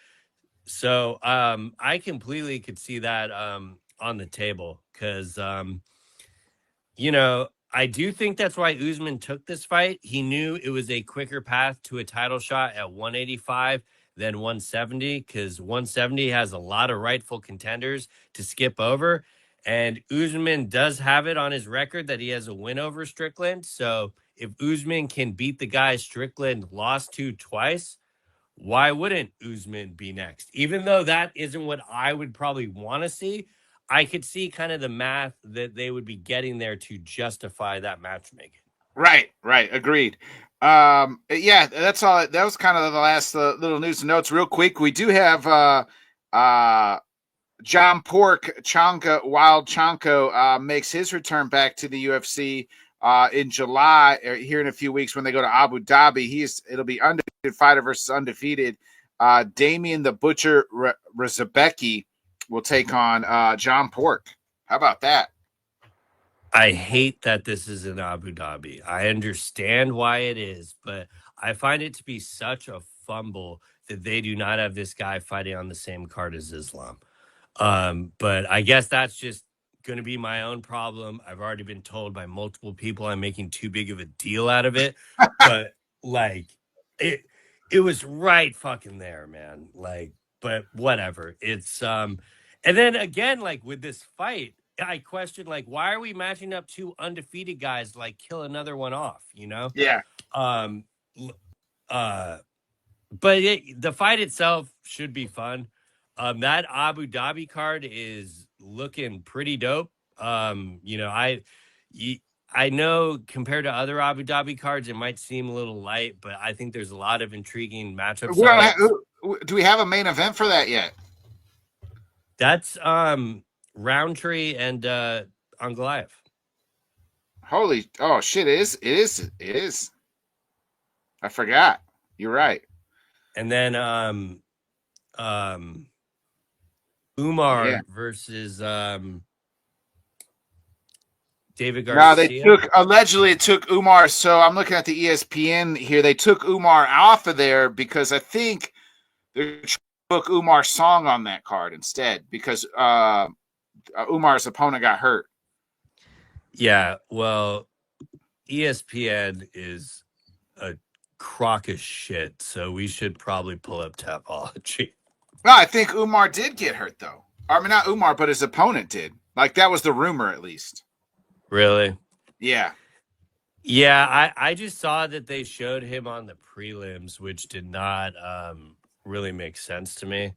So I completely could see that on the table because you know I do think that's why Usman took this fight. He knew it was a quicker path to a title shot at 185 than 170 because 170 has a lot of rightful contenders to skip over. And Usman does have it on his record that he has a win over Strickland. So if Usman can beat the guy Strickland lost to twice, why wouldn't Usman be next? Even though that isn't what I would probably want to see, I could see kind of the math that they would be getting there to justify that matchmaking. Right, agreed. Yeah, that's all. That was kind of the last little news and notes. Real quick, we do have John Pork Wild Chanko makes his return back to the UFC in July, here in a few weeks when they go to Abu Dhabi. It'll be undefeated fighter versus undefeated. Damian the Butcher Rezabecki will take on John Pork. How about that? I hate that this is in Abu Dhabi. I understand why it is, but I find it to be such a fumble that they do not have this guy fighting on the same card as Islam. But I guess that's just going to be my own problem. I've already been told by multiple people I'm making too big of a deal out of it. But like it was right fucking there, man. Like, but whatever. It's and then again, like with this fight, I question like why are we matching up two undefeated guys to, like, kill another one off, you know? Yeah. But the fight itself should be fun. That Abu Dhabi card is looking pretty dope. You know, I know compared to other Abu Dhabi cards, it might seem a little light, but I think there's a lot of intriguing matchups. Do we have a main event for that yet? That's Roundtree and Anglaev. Oh shit! It is. I forgot. You're right. And then Umar versus David Garcia. No, allegedly it took Umar. So I'm looking at the ESPN here. They took Umar off of there because I think they took Umar's song on that card instead because Umar's opponent got hurt. Yeah, well, ESPN is a crock of shit, so we should probably pull up Tapology. No, I think Umar did get hurt though. I mean, not Umar, but his opponent did. Like that was the rumor, at least. Really? Yeah. Yeah, I just saw that they showed him on the prelims, which did not really make sense to me.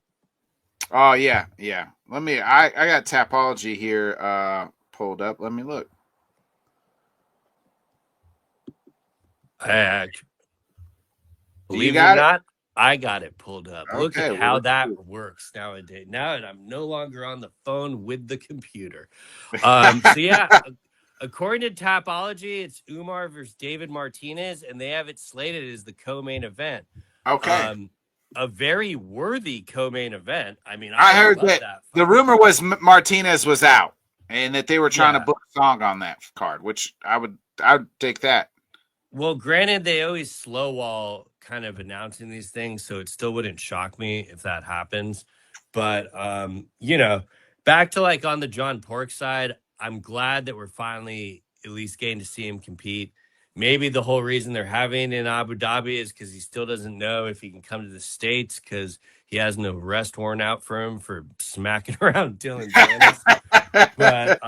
Oh yeah. I got Tapology here pulled up. Let me look. Believe it or not, I got it pulled up. Okay, look at how that works nowadays. Now that I'm no longer on the phone with the computer. So yeah, according to Tapology, it's Umar versus David Martinez, and they have it slated as the co-main event. Okay. A very worthy co-main event. I mean, I heard that the rumor was Martinez was out and that they were trying to book a song on that card, which I would take that. Well, granted, they always slow wall kind of announcing these things, so it still wouldn't shock me if that happens. But, you know, back to like on the John Pork side, I'm glad that we're finally at least getting to see him compete. Maybe the whole reason they're having in Abu Dhabi is because he still doesn't know if he can come to the States because he has no arrest warrant out for him for smacking around Dylan Dennis. But,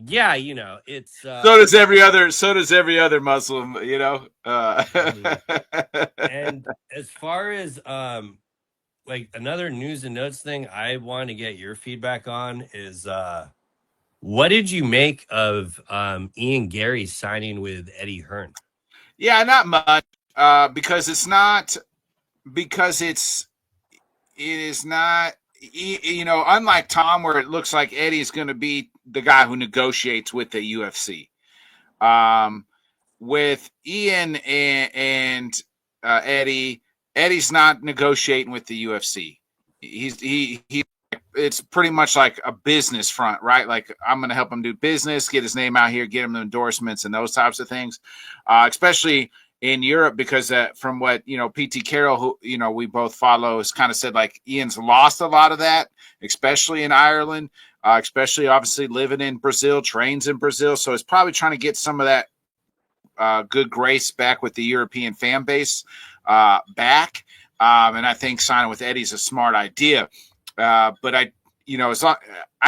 yeah, you know, it's so does every other Muslim, you know. And as far as like another news and notes thing I want to get your feedback on is what did you make of Ian Gary signing with Eddie Hearn? Yeah, not much. Because it is not, you know, unlike Tom, where it looks like Eddie's going to be the guy who negotiates with the UFC. With Ian and Eddie's not negotiating with the UFC. It's pretty much like a business front, right? Like I'm going to help him do business, get his name out here, get him the endorsements and those types of things. Especially in Europe because from what PT Carroll, who we both follow, has kind of said like Ian's lost a lot of that, especially in Ireland, especially obviously living in Brazil, trains in Brazil, so it's probably trying to get some of that good grace back with the European fan base back. And I think signing with Eddie's a smart idea. But I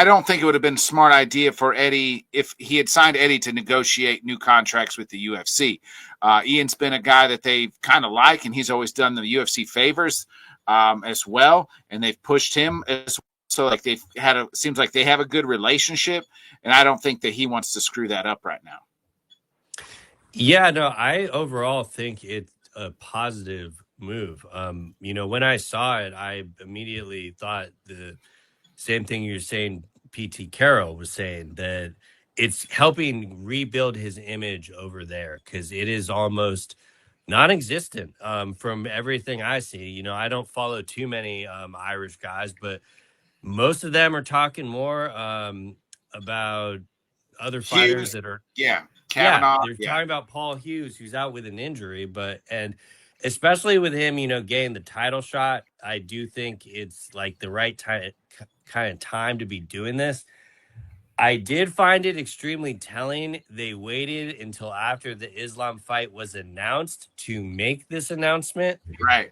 don't think it would have been a smart idea for Eddie if he had signed Eddie to negotiate new contracts with the UFC. Ian's been a guy that they kind of like, and he's always done the UFC favors as well, and they've pushed him as well. So like seems like they have a good relationship, and I don't think that he wants to screw that up right now. Yeah, no, I overall think it's a positive move. When I saw it, I immediately thought the same thing you're saying PT Carroll was saying, that it's helping rebuild his image over there because it is almost non-existent from everything I see. I don't follow too many Irish guys, but most of them are talking more about other fighters Hughes, that are, yeah, yeah, Kavanaugh, they're talking about Paul Hughes, who's out with an injury, and especially with him, getting the title shot, I do think it's like the right time, kind of time to be doing this. I did find it extremely telling. They waited until after the Islam fight was announced to make this announcement. right?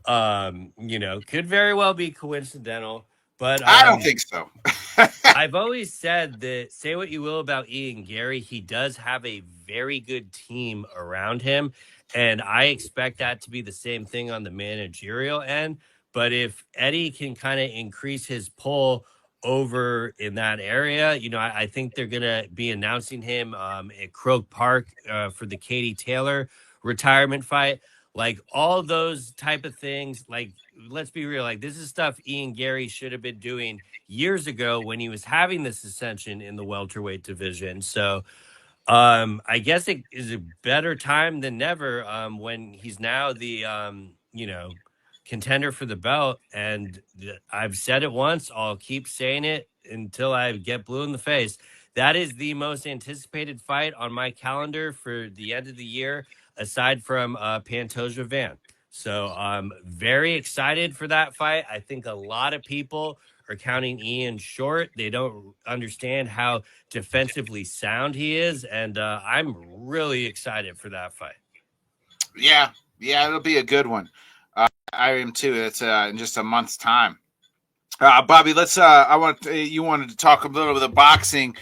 Could very well be coincidental, but I don't think so. I've always said that, say what you will about Ian Gary, he does have a very good team around him. And I expect that to be the same thing on the managerial end. But if Eddie can kind of increase his pull over in that area, I think they're going to be announcing him at Croke Park for the Katie Taylor retirement fight. Like all those type of things, like, let's be real, like this is stuff Ian Gary should have been doing years ago when he was having this ascension in the welterweight division. So I guess it is a better time than never when he's now the contender for the belt. And I've said it once, I'll keep saying it until I get blue in the face. That is the most anticipated fight on my calendar for the end of the year, aside from Pantoja Van. So I'm very excited for that fight. I think a lot of people are counting Ian short. They don't understand how defensively sound he is, and I'm really excited for that fight. Yeah, it'll be a good one. I am too. It's in just a month's time. Bobby, let's. You wanted to talk a little bit of boxing.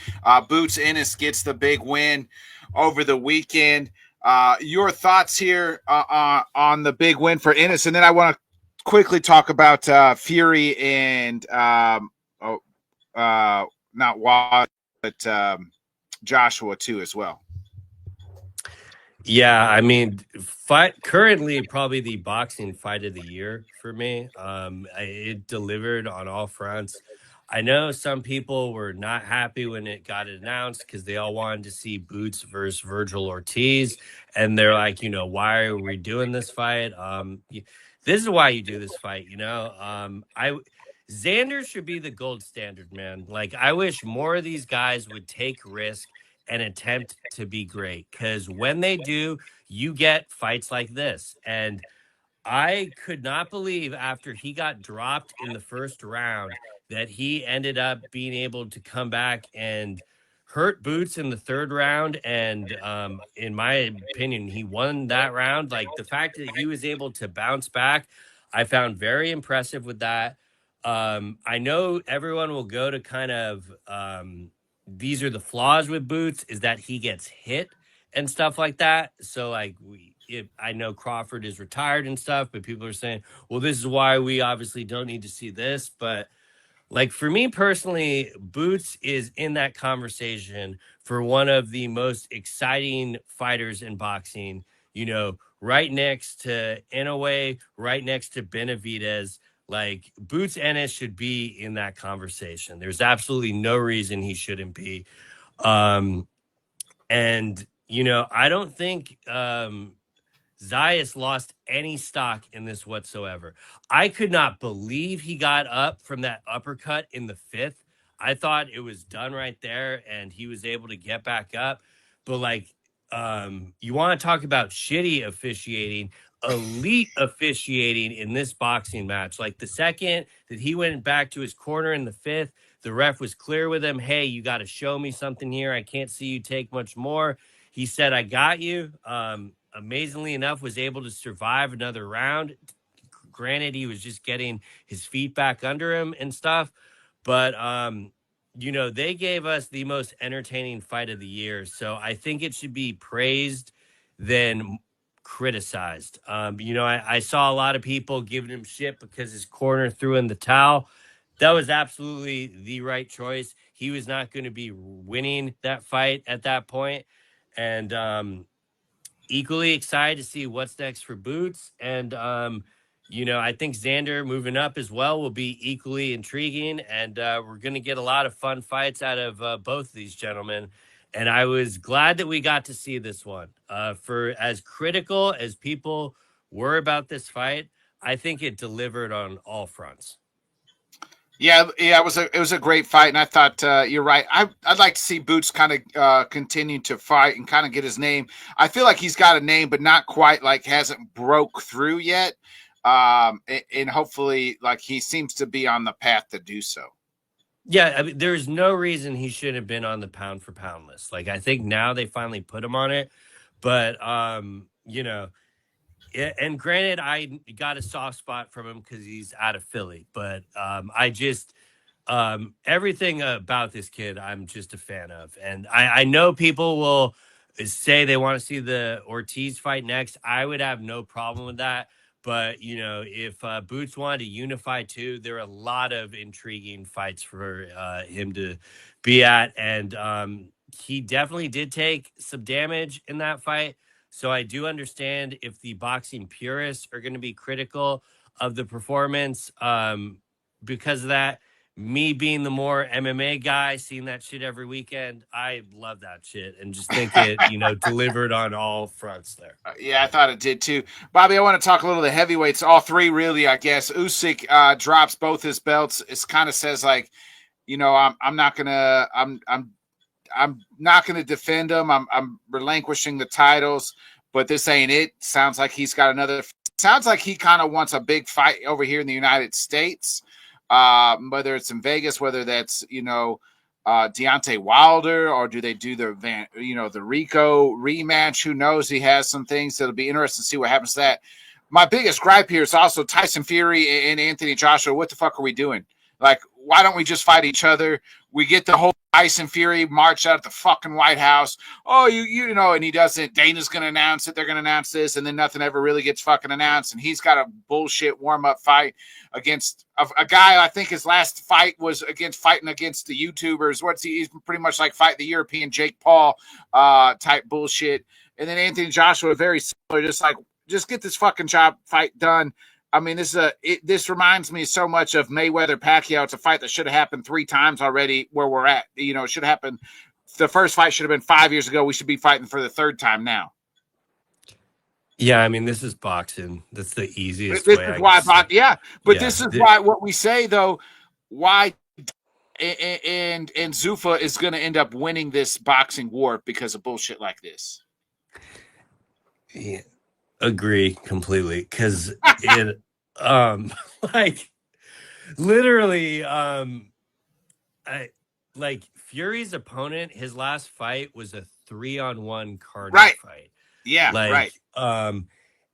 Boots Ennis gets the big win over the weekend. Your thoughts here on the big win for Ennis, and then I want to quickly talk about Fury and not Wild, but Joshua too as well. Yeah, I mean, currently probably the boxing fight of the year for me. It delivered on all fronts. I know some people were not happy when it got announced because they all wanted to see Boots versus Virgil Ortiz, and they're like, why are we doing this fight? This is why you do this fight. Xander should be the gold standard, man. Like, I wish more of these guys would take risk and attempt to be great, because when they do, you get fights like this. And I could not believe after he got dropped in the first round that he ended up being able to come back and hurt Boots in the third round. And in my opinion, he won that round. Like the fact that he was able to bounce back, I found very impressive with that. I know everyone will go to kind of these are the flaws with Boots, is that he gets hit and stuff like that. So like I know Crawford is retired and stuff, but people are saying, well, this is why we obviously don't need to see this. But like for me personally, Boots is in that conversation for one of the most exciting fighters in boxing, right next to Inoue, right next to Benavidez. Like Boots Ennis should be in that conversation. There's absolutely no reason he shouldn't be. And I don't think Zayas lost any stock in this whatsoever. I could not believe he got up from that uppercut in the fifth. I thought it was done right there and he was able to get back up. But like you want to talk about shitty officiating, elite officiating in this boxing match. Like the second that he went back to his corner in the fifth, the ref was clear with him. Hey, you got to show me something here. I can't see you take much more. He said, I got you. Amazingly enough, was able to survive another round. Granted, he was just getting his feet back under him and stuff, but they gave us the most entertaining fight of the year. So I think it should be praised than criticized. I saw a lot of people giving him shit because his corner threw in the towel. That was absolutely the right choice. He was not going to be winning that fight at that point. And equally excited to see what's next for Boots. And, I think Xander moving up as well will be equally intriguing. And we're going to get a lot of fun fights out of both of these gentlemen. And I was glad that we got to see this one. For as critical as people were about this fight, I think it delivered on all fronts. Yeah, it was a great fight, and I thought you're right. I'd like to see Boots kind of continue to fight and kind of get his name. I feel like he's got a name, but not quite like hasn't broke through yet. And hopefully, like he seems to be on the path to do so. Yeah, I mean, there's no reason he should have been on the pound for pound list. Like I think now they finally put him on it, but and granted, I got a soft spot from him because he's out of Philly, but I just everything about this kid I'm just a fan of, and I know people will say they want to see the Ortiz fight next. I would have no problem with that. But if Boots wanted to unify too, there are a lot of intriguing fights for him to be at, and he definitely did take some damage in that fight. So I do understand if the boxing purists are going to be critical of the performance because of that. Me being the more MMA guy, seeing that shit every weekend, I love that shit and just think it, delivered on all fronts there. Yeah, I thought it did too. Bobby, I want to talk a little of the heavyweights, all three really, I guess. Usyk drops both his belts. It kind of says like, I'm not gonna I'm not gonna defend him. I'm relinquishing the titles, but this ain't it. Sounds like he's got another. Sounds like he kind of wants a big fight over here in the United States. Whether it's in Vegas, whether that's Deontay Wilder, or do they do the Rico rematch? Who knows? He has some things that'll be interesting to see what happens to that. My biggest gripe here is also Tyson Fury and Anthony Joshua. What the fuck are we doing? Like, why don't we just fight each other? We get the whole Tyson Fury march out of the fucking White House. Oh, and he doesn't. Dana's going to announce it. They're going to announce this, and then nothing ever really gets fucking announced. And he's got a bullshit warm-up fight against a guy. I think his last fight was fighting against the YouTubers. He's pretty much like fighting the European Jake Paul type bullshit. And then Anthony Joshua, very similar, just get this fucking fight done. I mean, this reminds me so much of Mayweather Pacquiao. It's a fight that should have happened 3 times already where we're at. It should have happened. The first fight should have been 5 years ago. We should be fighting for the 3rd time now. Yeah, I mean, this is boxing. That's the easiest this way. Is why boxing. Yeah, but this is why what we say though. Why and Zuffa is going to end up winning this boxing war because of bullshit like this. Yeah. Agree completely because it like literally Fury's opponent, his last fight was a 3-on-1 cardio fight. Yeah, right.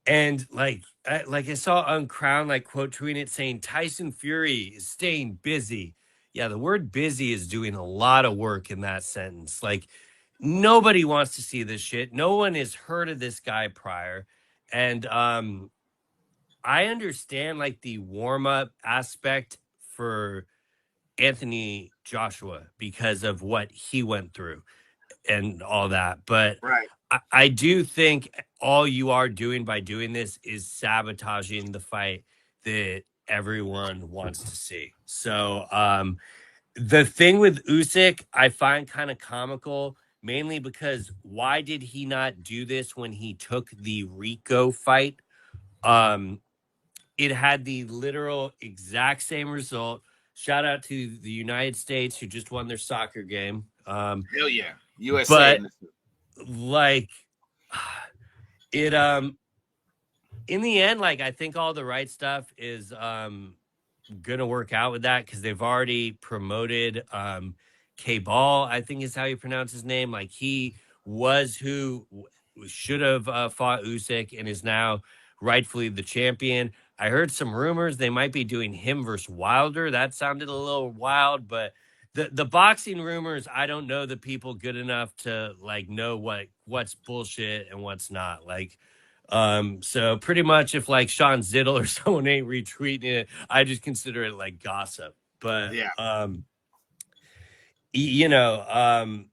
And I saw Uncrown quote tweeting it saying Tyson Fury is staying busy. Yeah, the word busy is doing a lot of work in that sentence. Like nobody wants to see this shit. No one has heard of this guy prior. And I understand the warm-up aspect for Anthony Joshua because of what he went through and all that. But I do think all you are doing by doing this is sabotaging the fight that everyone wants to see. So the thing with Usyk, I find kind of comical, mainly because why did he not do this when he took the Rico fight? It had the literal exact same result. Shout out to the United States who just won their soccer game. Hell yeah, USA. like it in the end, like I think all the right stuff is gonna work out with that because they've already promoted Kape, I think is how you pronounce his name. Like he was who should have fought Usyk and is now rightfully the champion. I heard some rumors they might be doing him versus Wilder. That sounded a little wild, but the boxing rumors, I don't know the people good enough to like know what's bullshit and what's not. Like so pretty much if like Sean Ziddle or someone ain't retweeting it, I just consider it like gossip. But Yeah. you know,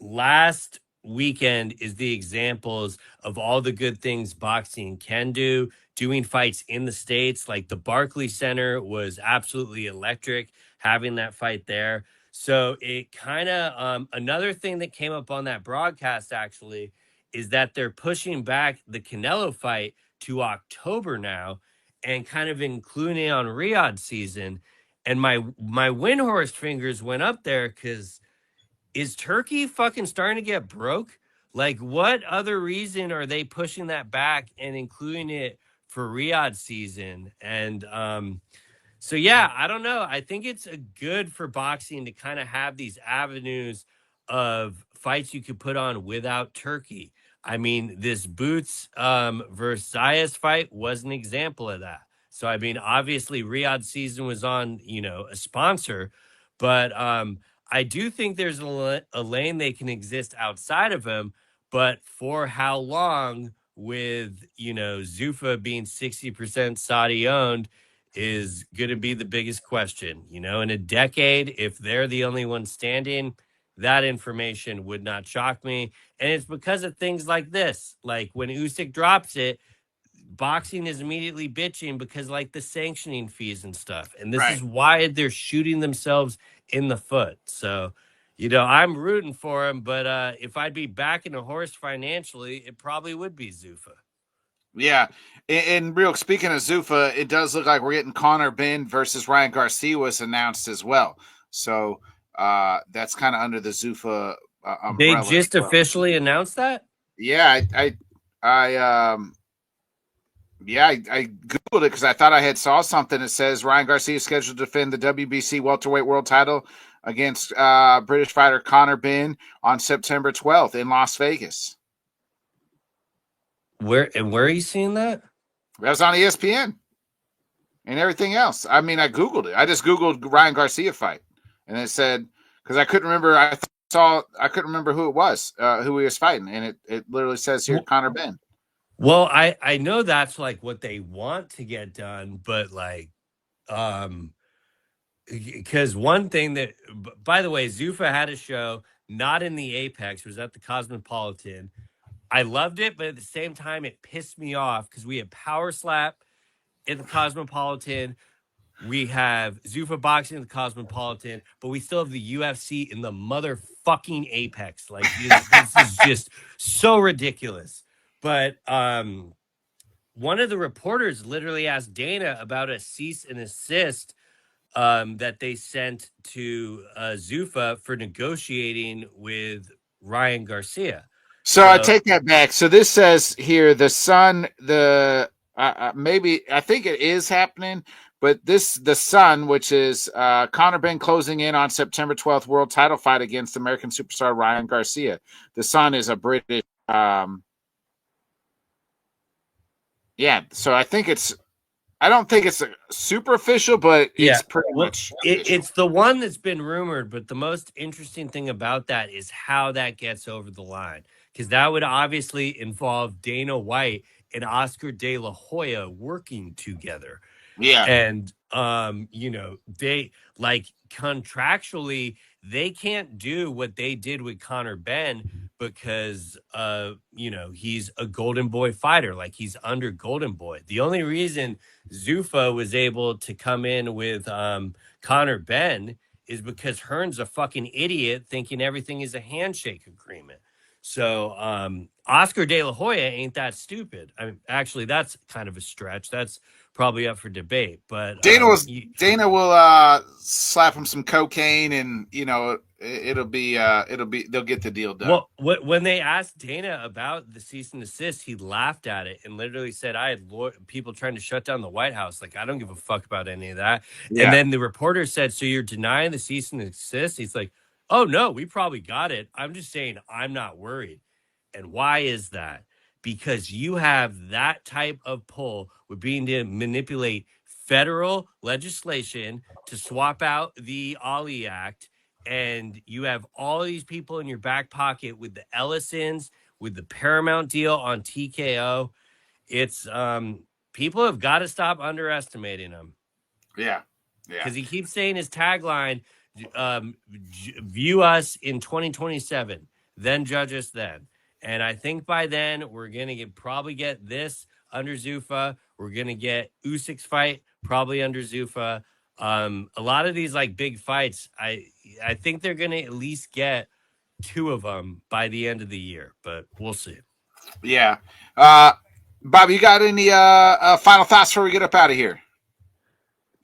last weekend is the examples of all the good things boxing can do. Doing fights in the States, like the Barclays Center was absolutely electric having that fight there. So it kind of another thing that came up on that broadcast actually is that they're pushing back the Canelo fight to October now and kind of including on Riyadh season. And my Windhorse fingers went up there because is Turkey fucking starting to get broke? Like, what other reason are they pushing that back and including it for Riyadh season? And so yeah, I don't know. I think it's a good for boxing to kind of have these avenues of fights you could put on without Turkey. I mean, this Boots versus Zayas fight was an example of that. So I mean, obviously Riyadh season was on, you know, a sponsor, but I do think there's a lane they can exist outside of him, but for how long with, you know, Zuffa being 60% Saudi owned is going to be the biggest question. You know, in a decade, if they're the only one standing, that information would not shock me. And it's because of things like this. Like when Usyk drops it, boxing is immediately bitching because like the sanctioning fees and stuff. And this Right. is why they're shooting themselves in the foot. So, you know, I'm rooting for him, but if I'd be backing a horse financially, it probably would be Zuffa. Yeah. And real speaking of Zuffa, it does look like we're getting Conor Ben versus Ryan Garcia was announced as well. So that's kind of under the Zuffa They umbrella as just well. officially announced that? Yeah, I googled it because I thought I had saw something that says Ryan Garcia is scheduled to defend the WBC welterweight world title against British fighter Conor Ben on September 12th in Las Vegas. Where are you seeing that? That was on ESPN and everything else. I mean, I googled it. I just googled Ryan Garcia fight, and it said because I couldn't remember. I couldn't remember who it was, who he was fighting, and it literally says here Conor Ben. Well, I know that's like what they want to get done, but like because one thing that by the way, Zuffa had a show not in the Apex, it was at the Cosmopolitan. I loved it, but at the same time it pissed me off because we had Power Slap in the Cosmopolitan. We have Zuffa boxing in the Cosmopolitan, but we still have the UFC in the motherfucking Apex. Like this is just so ridiculous. But one of the reporters literally asked Dana about a cease and assist that they sent to Zuffa for negotiating with Ryan Garcia. So I take that back. So this says here the Sun, maybe I think it is happening, but the Sun, which is Conor Ben closing in on September 12th world title fight against American superstar Ryan Garcia. The Sun is a British. Yeah, so I think it's. I don't think it's a super official, but it's pretty much. It's the one that's been rumored, but the most interesting thing about that is how that gets over the line, because that would obviously involve Dana White and Oscar De La Hoya working together. Yeah. And you know, they like contractually they can't do what they did with Conor Ben because you know, he's a Golden Boy fighter, like he's under Golden Boy. The only reason Zuffa was able to come in with Conor Ben is because Hearn's a fucking idiot thinking everything is a handshake agreement. So Oscar De La Hoya ain't that stupid. I mean, actually, that's kind of a stretch. That's probably up for debate. But Dana will slap him some cocaine and It'll be they'll get the deal done. Well, when they asked Dana about the cease and desist, he laughed at it and literally said, "I had people trying to shut down the White House. Like, I don't give a fuck about any of that." And Yeah, then the reporter said, "So you're denying the cease and desist?" He's like, "Oh no, we probably got it. I'm just saying I'm not worried." And why is that? Because you have that type of pull with being to manipulate federal legislation to swap out the Ollie Act, and you have all these people in your back pocket with the Ellisons, with the Paramount deal on TKO. It's people have got to stop underestimating him. yeah, Because he keeps saying his tagline, view us in 2027, then judge us then. And I think by then we're gonna probably get this under Zuffa. We're gonna get Usyk's fight probably under Zuffa. A lot of these like big fights, I think they're gonna at least get two of them by the end of the year, but we'll see. yeah. Bob, you got any final thoughts before we get up out of here?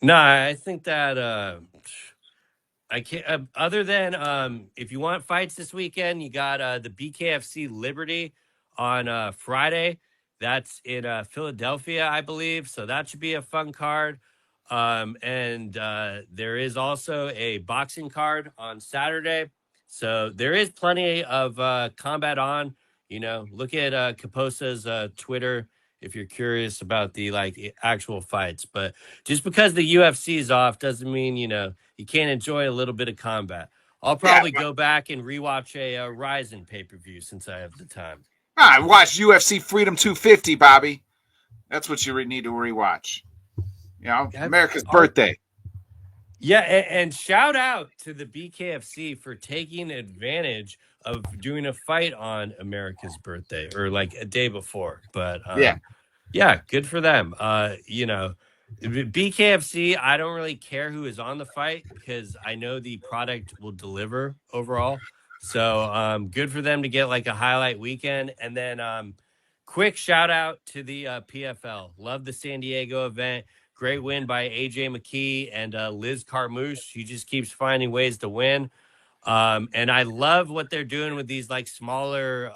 No, I think that I can't. Other than if you want fights this weekend, you got the BKFC Liberty on Friday. That's in Philadelphia, I believe. So that should be a fun card. And there is also a boxing card on Saturday. So there is plenty of combat on. You know, look at Caposa's Twitter if you're curious about the like actual fights. But just because the UFC is off doesn't mean you can't enjoy a little bit of combat. I'll Yeah, probably go back and rewatch a Ryzen pay per view since I have the time. I watch UFC Freedom 250, Bobby. That's what you need to rewatch. You know, America's birthday. Yeah, and shout out to the BKFC for taking advantage of doing a fight on America's birthday or like a day before. But yeah, good for them. BKFC, I don't really care who is on the fight because I know the product will deliver overall. So good for them to get like a highlight weekend. And then quick shout out to the PFL. Love the San Diego event. Great win by AJ McKee and Liz Carmouche. She just keeps finding ways to win. And I love what they're doing with these like smaller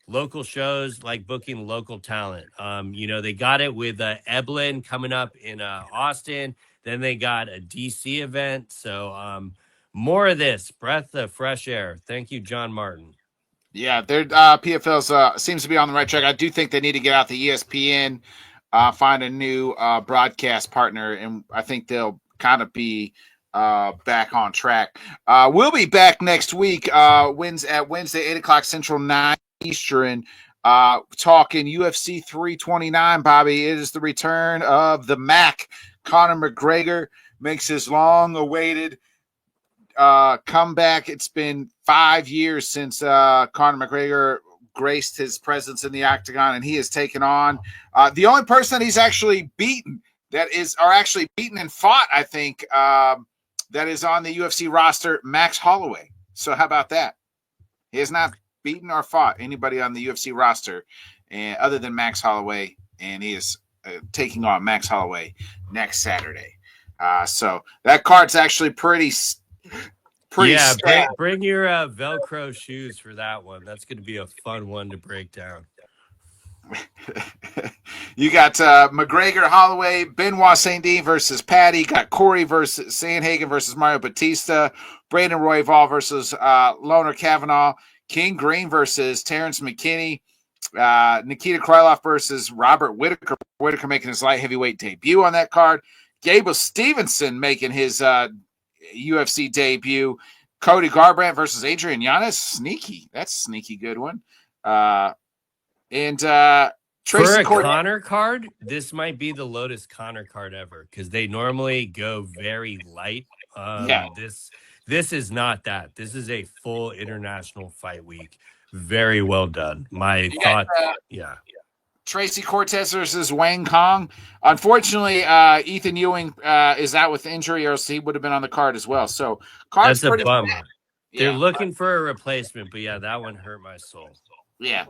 local shows, like booking local talent. They got it with Eblin coming up in Austin. Then they got a DC event. So more of this breath of fresh air. Thank you, John Martin. Yeah, their PFL's seems to be on the right track. I do think they need to get out the ESPN, find a new broadcast partner, and I think they'll kind of be back on track. We'll be back next week, Wednesday, 8 o'clock Central, 9 Eastern, talking UFC 329, Bobby. It is the return of the Mac. Conor McGregor makes his long-awaited comeback. It's been 5 years since Conor McGregor graced his presence in the octagon, and he has taken on the only person that he's actually beaten and fought, I think, that is on the UFC roster, Max Holloway. So how about that? He has not beaten or fought anybody on the UFC roster other than Max Holloway, and he is taking on Max Holloway next Saturday. So that card's actually pretty yeah, bring your Velcro shoes for that one. That's going to be a fun one to break down. You got McGregor, Holloway, Benoit Saint Denis versus Patty. You got Corey versus Sandhagen versus Mario Batista. Brandon Royval versus Loner Kavanaugh. King Green versus Terrence McKinney. Nikita Krylov versus Robert Whitaker. Whitaker making his light heavyweight debut on that card. Gable Stevenson making his UFC debut. Cody Garbrandt versus Adrian Yanez. Sneaky. That's a sneaky good one. And Tracy for a Connor card, this might be the Lotus Connor card ever because they normally go very light. This is not that. This is a full international fight week. Very well done. My thought, yeah. Tracy Cortez versus Wang Kong. Unfortunately, Ethan Ewing is out with injury, or else he would have been on the card as well. So that's a bummer. They're looking for a replacement, but yeah, that one hurt my soul. Yeah.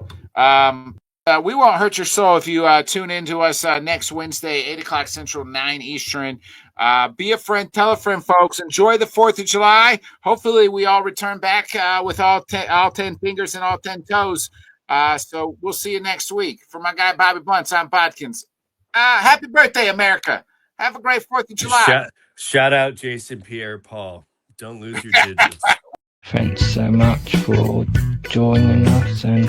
we won't hurt your soul if you tune in to us next Wednesday, 8 o'clock Central, 9 Eastern. Be a friend, tell a friend, folks. Enjoy the 4th of July. Hopefully, we all return back with all 10 fingers and all 10 toes. So we'll see you next week. For my guy, Bobby Bunce, I'm Bodkins. Happy birthday, America. Have a great 4th of July. Shout out Jason Pierre-Paul. Don't lose your digits. Thanks so much for joining us, and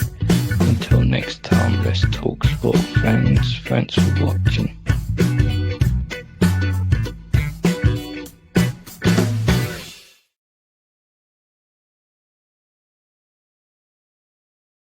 until next time, let's talk sport, friends. Thanks for watching.